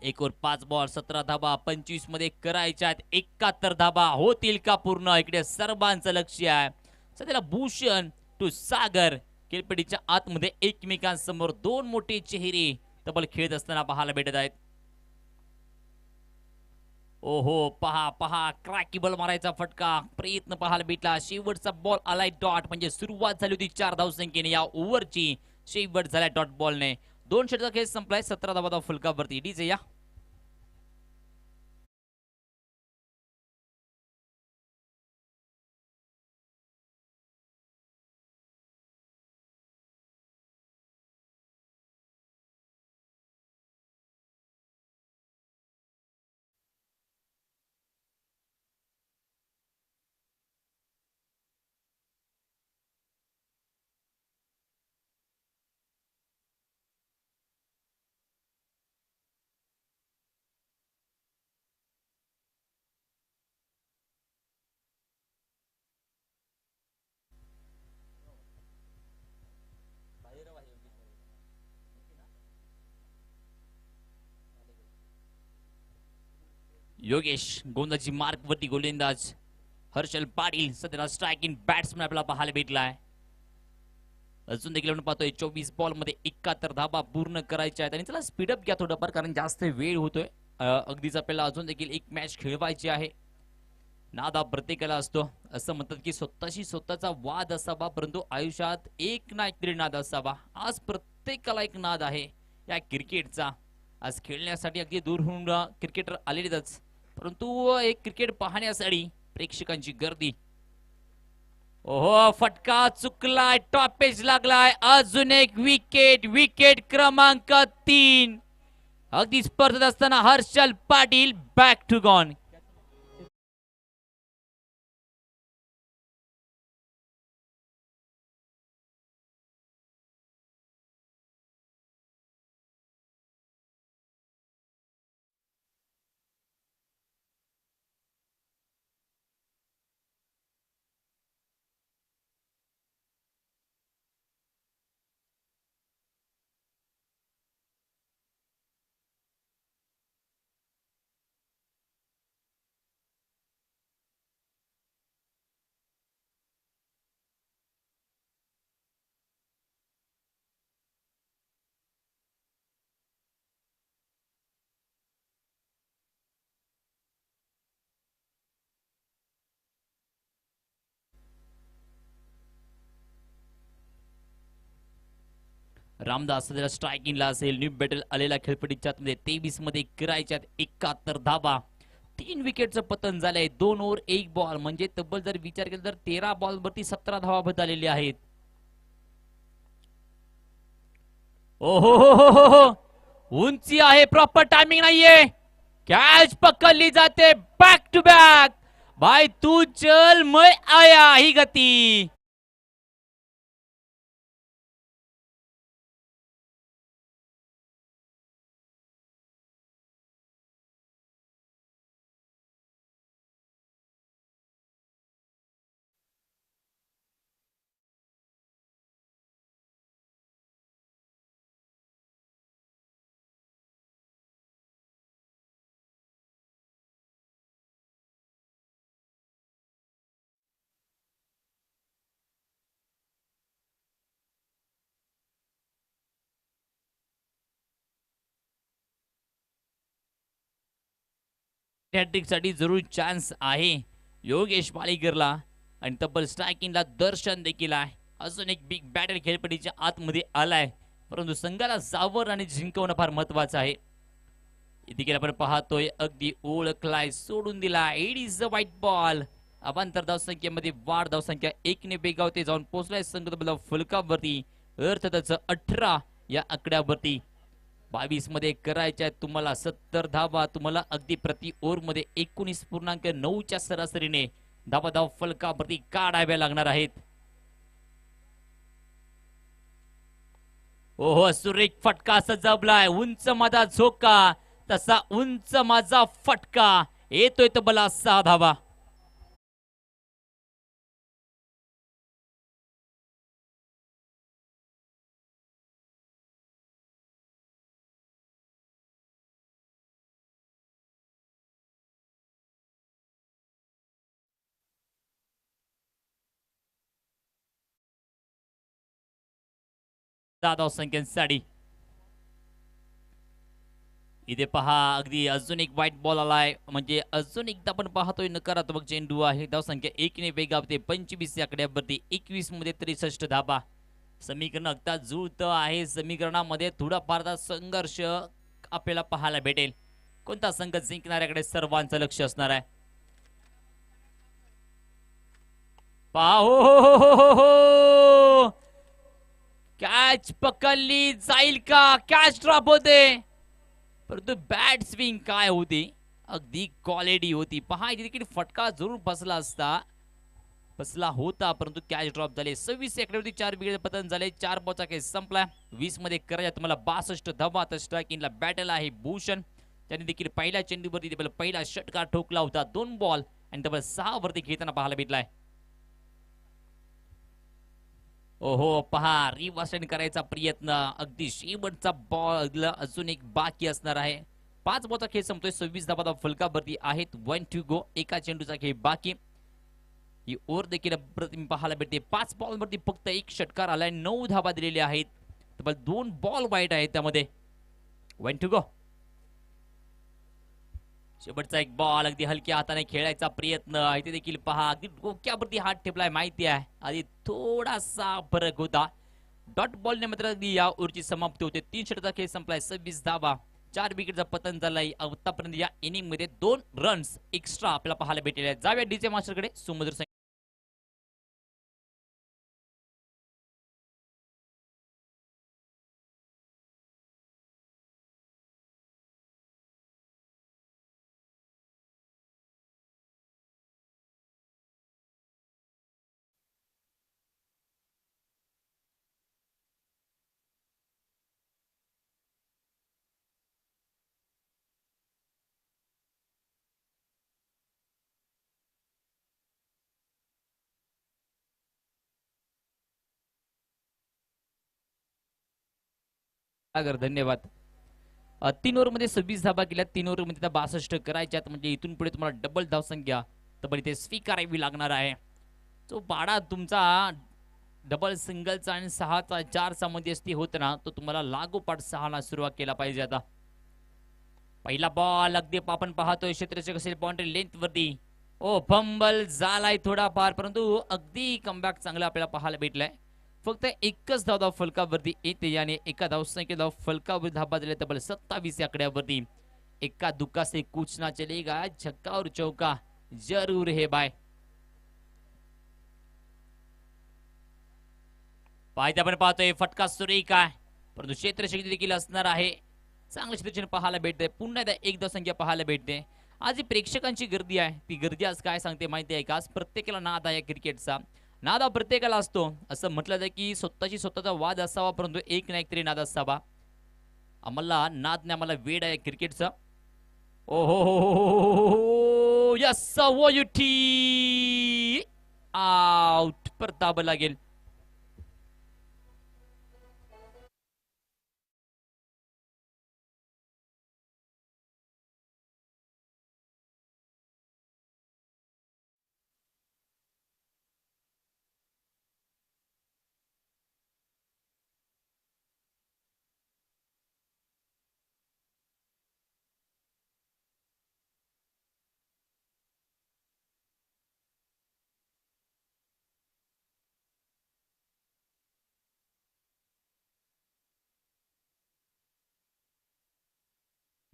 1 ओव्हर 5 बॉल 17 धाबा 25 मध्ये करायच्या आहेत. 71 धाबा होतील का पूर्ण, इकडे सर्वांचं लक्ष आहे. सध्याला भूषण टू सागर खेळपट्टीच्या आतमध्ये एकमेकांसमोर 2 मोठे चेहरे तब्बल खेळत असताना पाहायला भेटत आहेत. ओहो पहा क्रॅकी बॉल मारायचा फटका प्रयत्न पाहायला भेटला. शेवटचा बॉल आलाय डॉट, म्हणजे सुरुवात झाली होती 4 धावसंख्येने या ओव्हरची, शेवट झालाय डॉट बॉलने. 2 षटकाचा खेळ संपलाय. 17 धावा फलकावरती. डीजे या योगेश गोंदाची मार्क वरती गोलंदाज. हर्षल पाटील सध्याला स्ट्रायकिंग बॅट्समॅन आपल्याला पाहायला भेटलाय. अजून देखील आपण पाहतोय 24 बॉल मध्ये 71 धाबा पूर्ण करायच्या आहेत. आणि चला स्पीडअप घ्या थोडंफार, कारण जास्त वेळ होतोय. अगदीच आपल्याला अजून देखील एक मॅच खेळवायची आहे. नाद हा प्रत्येकाला असतो. असं म्हणतात की स्वतःशी स्वतःचा वाद असावा, परंतु आयुष्यात एक ना एक तरी नाद असावा. आज प्रत्येकाला एक नाद आहे या क्रिकेटचा. आज खेळण्यासाठी अगदी दूरहून क्रिकेटर आलेलेच, परंतु एक क्रिकेट पाहण्यासाठी प्रेक्षकांची गर्दी. ओहो फटका चुकलाय, टॉपेज लागलाय. अजून एक विकेट क्रमांक 3. अगदी स्पर्धेत असताना Harshal Patil back to gone. Ramdas सध्या स्ट्रायकिंगला असेल. न्यू बॅटल आलेला खेळपट्टीच्या आतमध्ये 23 मध्ये करायच्यात 71 धाबा. 3 विकेटचं पतन झालंय. 2 ओव्हर 1 बॉल म्हणजे तब्बल जर विचार केला तर 13 बॉल वरती 17 धावा बदललेल्या आहेत. ओहो हो हो हो हो, उंची आहे, प्रॉपर टायमिंग नाहीये. कॅच पकडली जाते बॅक टू बॅक. भाई तू चल मैं आया ही गती. हॅट्रिक साठी जरूर चान्स आहे योगेश पालेकरला. आणि तब्बल स्ट्रायकिंगला दर्शन देखील आहे. अजून एक बिग बॅटर खेळपट्टीच्या आतमध्ये आलाय, परंतु संघाला जावर आणि जिंकवणं फार महत्वाचं आहे. इथे आपण पाहतोय अगदी ओळखलाय, सोडून दिला. It is a white ball. अवांतर धावसंख्येमध्ये वाढ, धावसंख्या 1 ने बेगावते जाऊन पोहोचलाय संघ तब्बल फलकावरती. अर्थ त्याचं 18 या आकड्यावरती. 22 मध्ये करायच्या तुम्हाला 70 धावा. तुम्हाला अगदी प्रति ओव्हर मध्ये 19.9च्या सरासरीने धावा धाव फलकावरती काढाव्या लागणार आहेत. ओहो, सुरेख फटका सजवलाय. उंच माझा झोका तसा उंच माझा फटका. येतोय तब्बल 6 धावा. धावसंख्यांसाठी इथे पहा अगदी अजून एक व्हाईट बॉल आलाय. म्हणजे अजून एकदा आपण पाहतोय नकारात्मक चेंडू आहे. धावसंख्या 1 ने वेगावते 25 आकड्यावरती. 21 मध्ये 63 धाबा. समीकरण अगदी जुळतं आहे. समीकरणामध्ये थोडाफार संघर्ष आपल्याला पाहायला भेटेल. कोणता संघ जिंकणाऱ्याकडे सर्वांचं लक्ष असणार आहे. पहा हो हो हो हो हो हो, कॅच पकडली जाईल का? कॅच ड्रॉप होते, परंतु बॅट स्विंग काय होती, अगदी क्वालिटी होती. पहा इथे देखील फटका जरूर बसला होता, परंतु कॅच ड्रॉप झाले. 26 आकड्यावरती 4 विकेट पतन झाले. 4 बॉलचा खेळ संपला. 20 मध्ये करायचा तुम्हाला 62 धावा. तर स्ट्रायकिंगला बॅटल आहे भूषण. त्याने देखील पहिल्या चेंडूवरती पहिला षटकार ठोकला होता. 2 बॉल आणि तब्बल 6 वरती खेळताना पाहायला भेटलाय. ओहो पहा, रिवर्सन करायचा प्रयत्न. अगदी शेवटचा बॉल अजून एक बाकी असणार आहे. 5 बॉलचा खेळ संपतोय. 26 धावा फलकावरती आहेत. 1 टू गो. एका चेंडूचा खेळ बाकी. ही ओव्हर देखील प्रतिम पाहायला भेटते. 5 बॉल वरती फक्त 1 षटकार आलाय. 9 धावा दिलेल्या आहेत. तब्बल 2 बॉल वाईट आहेत त्यामध्ये. 1 टू गो. शेवटचा एक बॉल अगदी हलक्या हाताने खेळायचा प्रयत्न. इथे देखील पहा अगदी डोक्यावरती हात ठेवलाय. माहिती आहे आधी थोडासा फरक होता. डॉट बॉलने मात्र अगदी या ओव्हरची समाप्ती होते. 3 षटकाचा खेळ संपलाय. 26 धावा. 4 विकेटचा पतन झालाय. आतापर्यंत या इनिंग मध्ये 2 रन्स एक्स्ट्रा आपल्याला पाहायला भेटलेले आहेत. जाऊया डीजे मास्टरकडे. सुमधुर धन्यवाद. 3 ओव्हर मध्ये 26 धावा केल्या. 3 ओव्हर मध्ये 62 करायच्यात. म्हणजे इथून पुढे तुम्हाला डबल धावसंख्या तर इथे स्वीकारावी लागणार आहे. जो बाडा तुमचा डबल सिंगलचा आणि 6चा 4चा मध्यस्थी होत ना, तो तुम्हाला लागोपाठ 6ला सुरुवात केला पाहिजे. आता पहिला बॉल अगदी आपण पाहतोय क्षेत्ररक्षक असेल बाउंड्री लेंथ वरती. ओ फंबल झालाय थोडाफार, परंतु अगदी कमबॅक चांगला आपल्याला पाहायला भेटलाय. फक्त एकच धाव फलकावरती येते आणि एका धावसंख्येला फलकावर धाबा दिले तब्बल 27 या आकड्यावरती. एका दुक्का से कुछ ना चलेगा, छक्का और चौका जरूर है बाय. पाहिजे आपण पाहतोय फटका सुरेखा आहे, परंतु क्षेत्रशक्ती देखील असणार आहे. चांगलं क्षेत्रक्षण पाहायला भेटते. पुन्हा एकदा एक धावसंख्या पाहायला भेटते. आज जी प्रेक्षकांची गर्दी आहे ती गर्दी आज काय सांगते माहिती आहे का? आज प्रत्येकाला नाद आहे क्रिकेटचा. नाद हा प्रत्येकाला असतो. असं म्हटलं जातं की स्वतःचा वाद असावा, परंतु एक ना एक तरी नाद असावा. आम्हाला नाद नाही, आम्हाला वेड आहे क्रिकेटचा. ओ हो यस वो युठी आउट. परताब लागेल.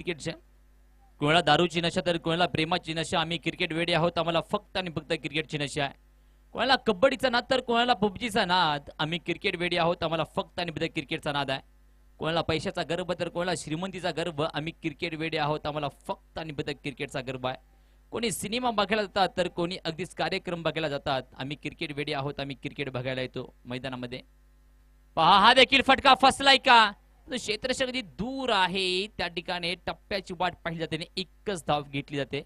क्रिकेटच्या कोणाला दारूची नशा तर कोणाला प्रेमाची नशा. आम्ही क्रिकेट वेडे आहोत, आम्हाला फक्त आणि फक्त क्रिकेटची नशा आहे. कोणाला कबड्डीचा नाद तर कोणाला पबजीचा नाद. आम्ही क्रिकेट वेडे आहोत, आम्हाला फक्त आणि फक्त क्रिकेटचा नाद आहे. कोणाला पैशाचा गर्व तर कोणाला श्रीमंतीचा गर्व. आम्ही क्रिकेट वेडे आहोत, आम्हाला फक्त आणि फक्त क्रिकेटचा गर्व आहे. कोणी सिनेमा बघायला जातात तर कोणी अगदीच कार्यक्रम बघायला जातात. आम्ही क्रिकेट वेडे आहोत, आम्ही क्रिकेट बघायला येतो मैदानामध्ये. पहा हा देखील फटका फसलाय का? क्षेत्रशक्ती दूर आहे त्या ठिकाणी टप्प्याची वाट पाहिली जाते आणि एकच धाव घेतली जाते.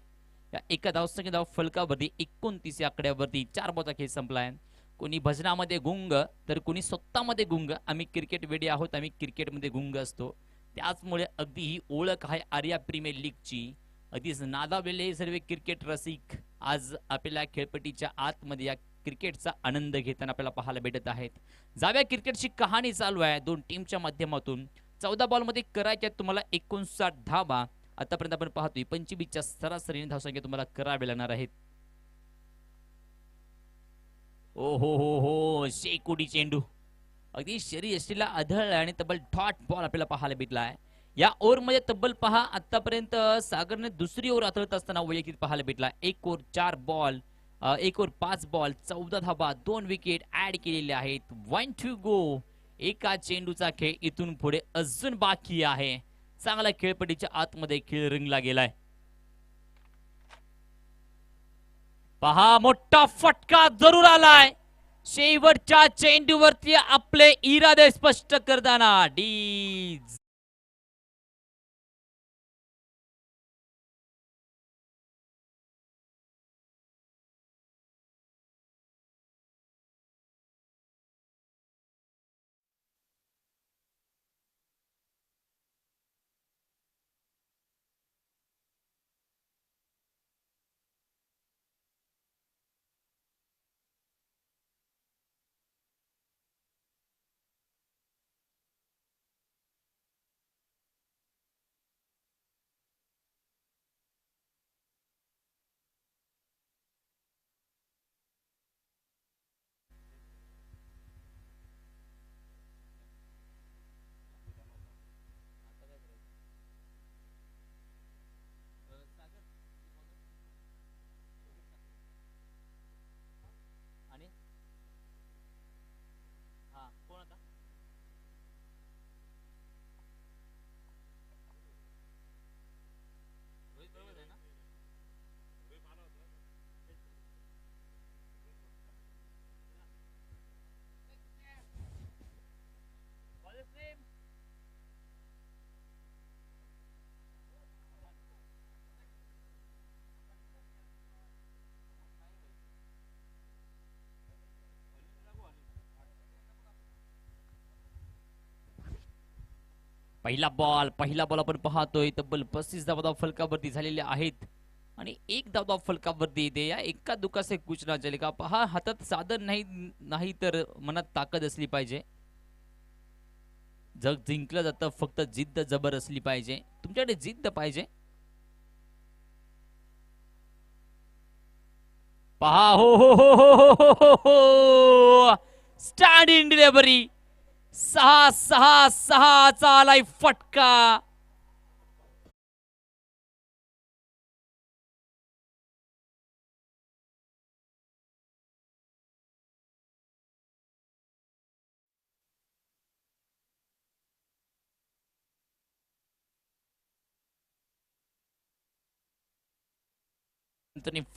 या एका धावसंख्ये धाव फलकावरती 29 या आकड्यावरती 4 बॉलचा खेळ संपलाय. कोणी भजनामध्ये गुंग तर कोणी स्वतःमध्ये गुंग. आम्ही क्रिकेट वेडे आहोत, आम्ही क्रिकेटमध्ये गुंग असतो. त्याचमुळे अगदी ही ओळख आहे आर्या प्रीमियर लीगची. अगदीच नादावलेले सर्व क्रिकेट रसिक आज आपल्या खेळपट्टीच्या आतमध्ये या क्रिकेटचा आनंद घेताना आपल्याला पाहायला भेटत आहेत. जाव्या क्रिकेटची कहाणी चालू आहे दोन टीमच्या माध्यमातून. 14 बॉलमध्ये करायच्या तुम्हाला 59 धावा. आतापर्यंत आपण पाहतोय 25च्या सरासरीने धावसंख्या तुम्हाला करावे लागणार आहेत. ओ हो शेकोडी चेंडू अगदी शरीर यष्टीला आढळला आणि तब्बल डॉट बॉल आपल्याला पाहायला भेटला आहे. या ओव्हरमध्ये तब्बल पहा आतापर्यंत सागरने दुसरी ओव्हर हाताळत असताना वैयक्तिक पाहायला भेटला. 1 ओव्हर 4 बॉल, 1 ओव्हर 5 बॉल, 14 धावा, 2 विकेट ऍड केलेले आहेत. 1 टू गो. एका चेंडूचा खेळ इथून पुढे अजून बाकी आहे. चांगला खेळपट्टीच्या आतमध्ये खेळ रंगला गेलाय. पहा मोठा फटका जरूर आलाय. शेवटच्या चेंडूवरती आपले इरादे स्पष्ट करताना डीज पहिला बॉल आपण पाहतोय तब्बल 35 धावा फलकावरती झालेले आहेत आणि 1 धावा फलकावरती येते. या एका दुखासे कुछ ना चलेगा. पहा हातात साधन नाही तर मनात ताकद असली पाहिजे. जग जिंकलं जातं फक्त जिद्द जबर असली पाहिजे. तुमच्याकडे जिद्द पाहिजे. पहा हो स्टँड इन डिलिव्हरी 6-6-6 आलाय फटका.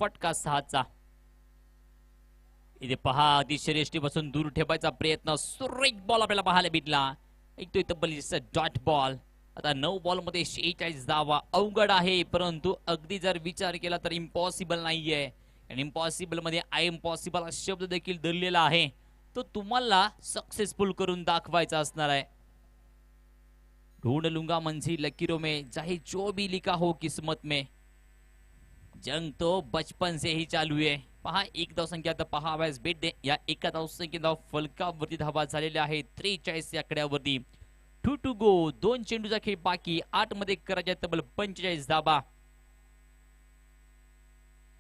फटका 6चा. इथे पहा अतिशय पासून दूर ठेवायचा प्रयत्न. सुरेख बॉल आपल्याला पाहायला भेटला. एक तो तब्बल डॉट बॉल. आता 9 बॉल मध्ये 46 धावा. अवघड आहे परंतु अगदी जर विचार केला तर इम्पॉसिबल नाहीये. आणि इम्पॉसिबल मध्ये आय एम पॉसिबल हा शब्द देखील दडलेला आहे. तो तुम्हाला सक्सेसफुल करून दाखवायचा असणार आहे. ढूंढ लूंगा मंजिल लकीरों में, चाहे जो भी लिखा हो किस्मत में. जंग तो बचपन से ही चालू आहे. पहा एक धावसंख्या आता पहाव्यास भेट दे. या एका धावसंख्येत फलकावरती धावा झालेल्या आहेत 43 या आकड्यावरती. 2 to go. 2 चेंडूचा खेळ बाकी. 8 मध्ये करायच्या तब्बल 45 धावा.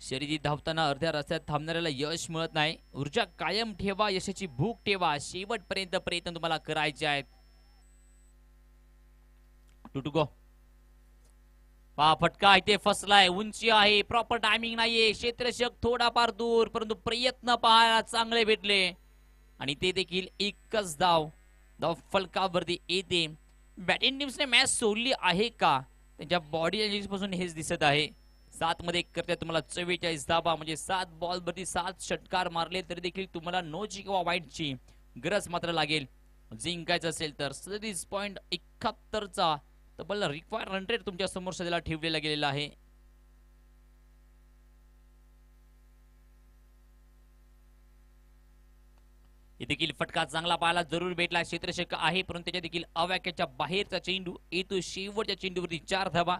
शर्यती धावताना अर्ध्या रस्त्यात थांबणाऱ्याला यश मिळत नाही. ऊर्जा कायम ठेवा, यशाची भूक ठेवा. शेवटपर्यंत प्रयत्न तुम्हाला करायचे आहेत. 2 to go. पहा फटका इथे फसलाय. उंची आहे, प्रॉपर टायमिंग नाहीये. क्षेत्ररक्षक थोडाफार दूर परंतु प्रयत्न पाहायला चांगले भेटले. आणि ते देखील एकच धाव फलकावरती येते. बॅटिंग टीम्सने मॅच सोडली आहे का? त्यांच्या बॉडी लँग्वेज पासून हेच दिसत आहे. 7 मध्ये करते तुम्हाला 44 धावा म्हणजे 7 बॉल वरती 7 षटकार मारले तरी देखील तुम्हाला नोची किंवा वाईटची गरज मात्र लागेल. जिंकायचं असेल तर 37.71चा तब्बल रिक्वायर रन रेट तुमच्या समोर सध्याला ठेवलेला गेलेला आहे. इथे देखील फटका चांगला पाहायला जरूर भेटला. क्षेत्ररक्षक आहे परंतु त्याच्या देखील अवाक्याच्या बाहेरचा चेंडू येतो. शेवटच्या चेंडूवरती 4 धावा.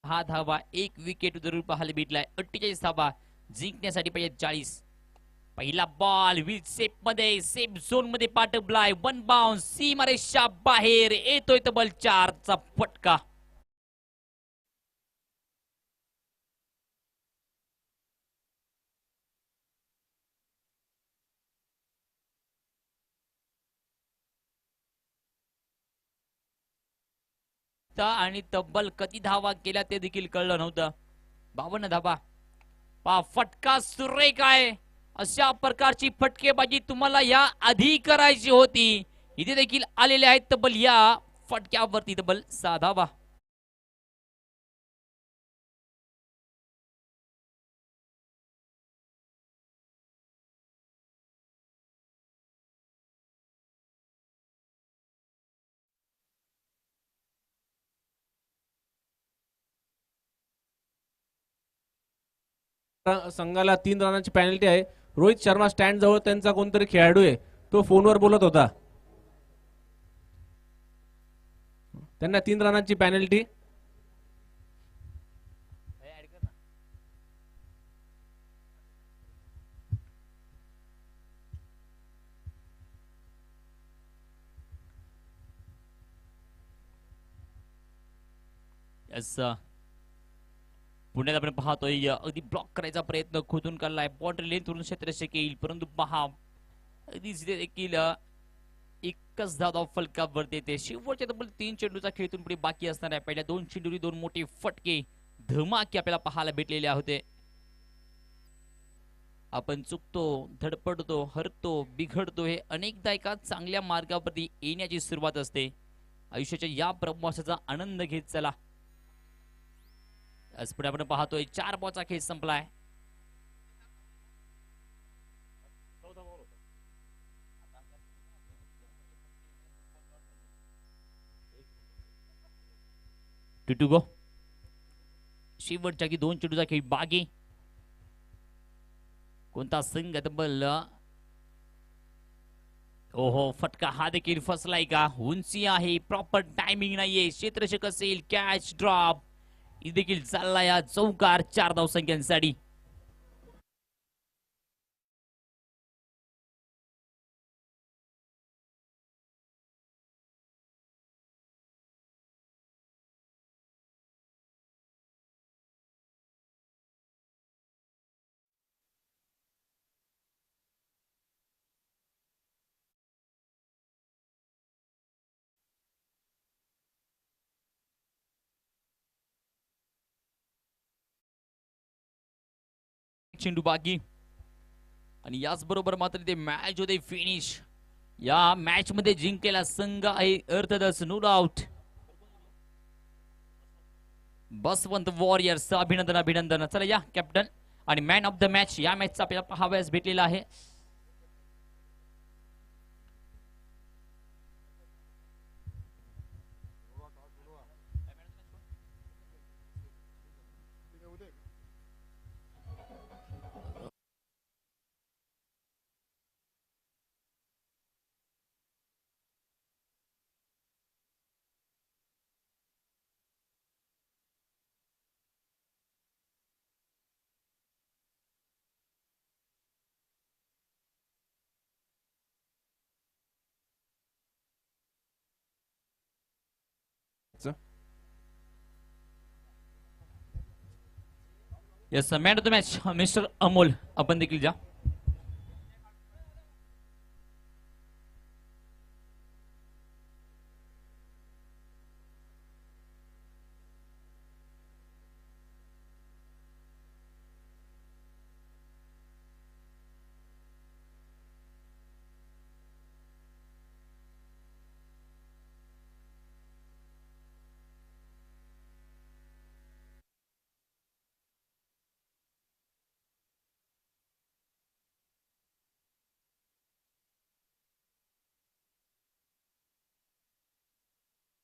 हा धावा 1 विकेट जरूर पाहायला भेटलाय. 48 धावा जिंकण्यासाठी पाहिजे 40. पहिला बॉल विथ सेफ मध्ये, सेफ झोन मध्ये पाठवलाय. 1 बाउन्स सीमारेषा बाहेर येतोय तब्बल 4चा फटका. आणि तब्बल किती धावा केल्या ते देखील कळलं नव्हतं. 52 धावा. पा फटका सुरेख आहे. अशा प्रकारची फटकेबाजी तुम्हाला या आधी करायची होती. इथे देखील आलेले आहेत तब्बल या फटक्यावरती तब्बल 6 धावा. संघाला 3 रनाची पॅनल्टी आहे. रोहित शर्मा स्टँड जवळ त्यांचा कोणतरी खेळाडू आहे, तो फोनवर बोलत होता. त्यांना 3 रनाची पॅनल्टी. पुण्यात आपण पाहतोय अगदी ब्लॉक करायचा प्रयत्न खोदून काढलाय. बाउंड्री लेंथ वरून क्षेत्ररक्षक येईल परंतु पहा अगदी देखील एकच धाव फलकावरती येते. शेवटच्या तब्बल 3 चेंडूचा खेळून पुढे बाकी असणार आहे. पहिल्या 2 चेंडूरी 2 मोठे फटके धमाके आपल्याला पाहायला भेटलेले होते. आपण चुकतो, धडपडतो, हरतो, बिघडतो हे अनेकदा एका चांगल्या मार्गावरती येण्याची सुरुवात असते. आयुष्याच्या या प्रवासाचा आनंद घेत चला. आज पुढे आपण पाहतोय 4 बॉलचा खेळ संपलाय. 2 to गो. शेवटच्या की 2 चेंडूचा खेळ बागी. कोणता संघ तब्बल ओहो फटका हा देखील फसलाय का? उंची आहे, प्रॉपर टायमिंग नाहीये, क्षेत्ररक्षक असेल, कॅच ड्रॉप देखील चालला या चौकार 4 धावसंख्यांसाठी. चेंडू बाकी आणि याच बरोबर मात्र ते मॅच होते फिनिश. या मॅच मध्ये जिंकलेला संघ आहे अर्थातच नो डाऊट बसवंत वॉरियर्स. अभिनंदन अभिनंदन. चला या कॅप्टन आणि मॅन ऑफ द मॅच या मॅचचा आपल्याला पाहावयास भेटलेला आहे. Yes man of the match mister Amol आपण देखील जा.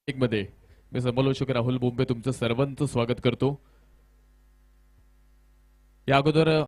मध्ये मी समालोचक राहुल बोंबे तुमचं सर्वांचं स्वागत करतो. या अगोदर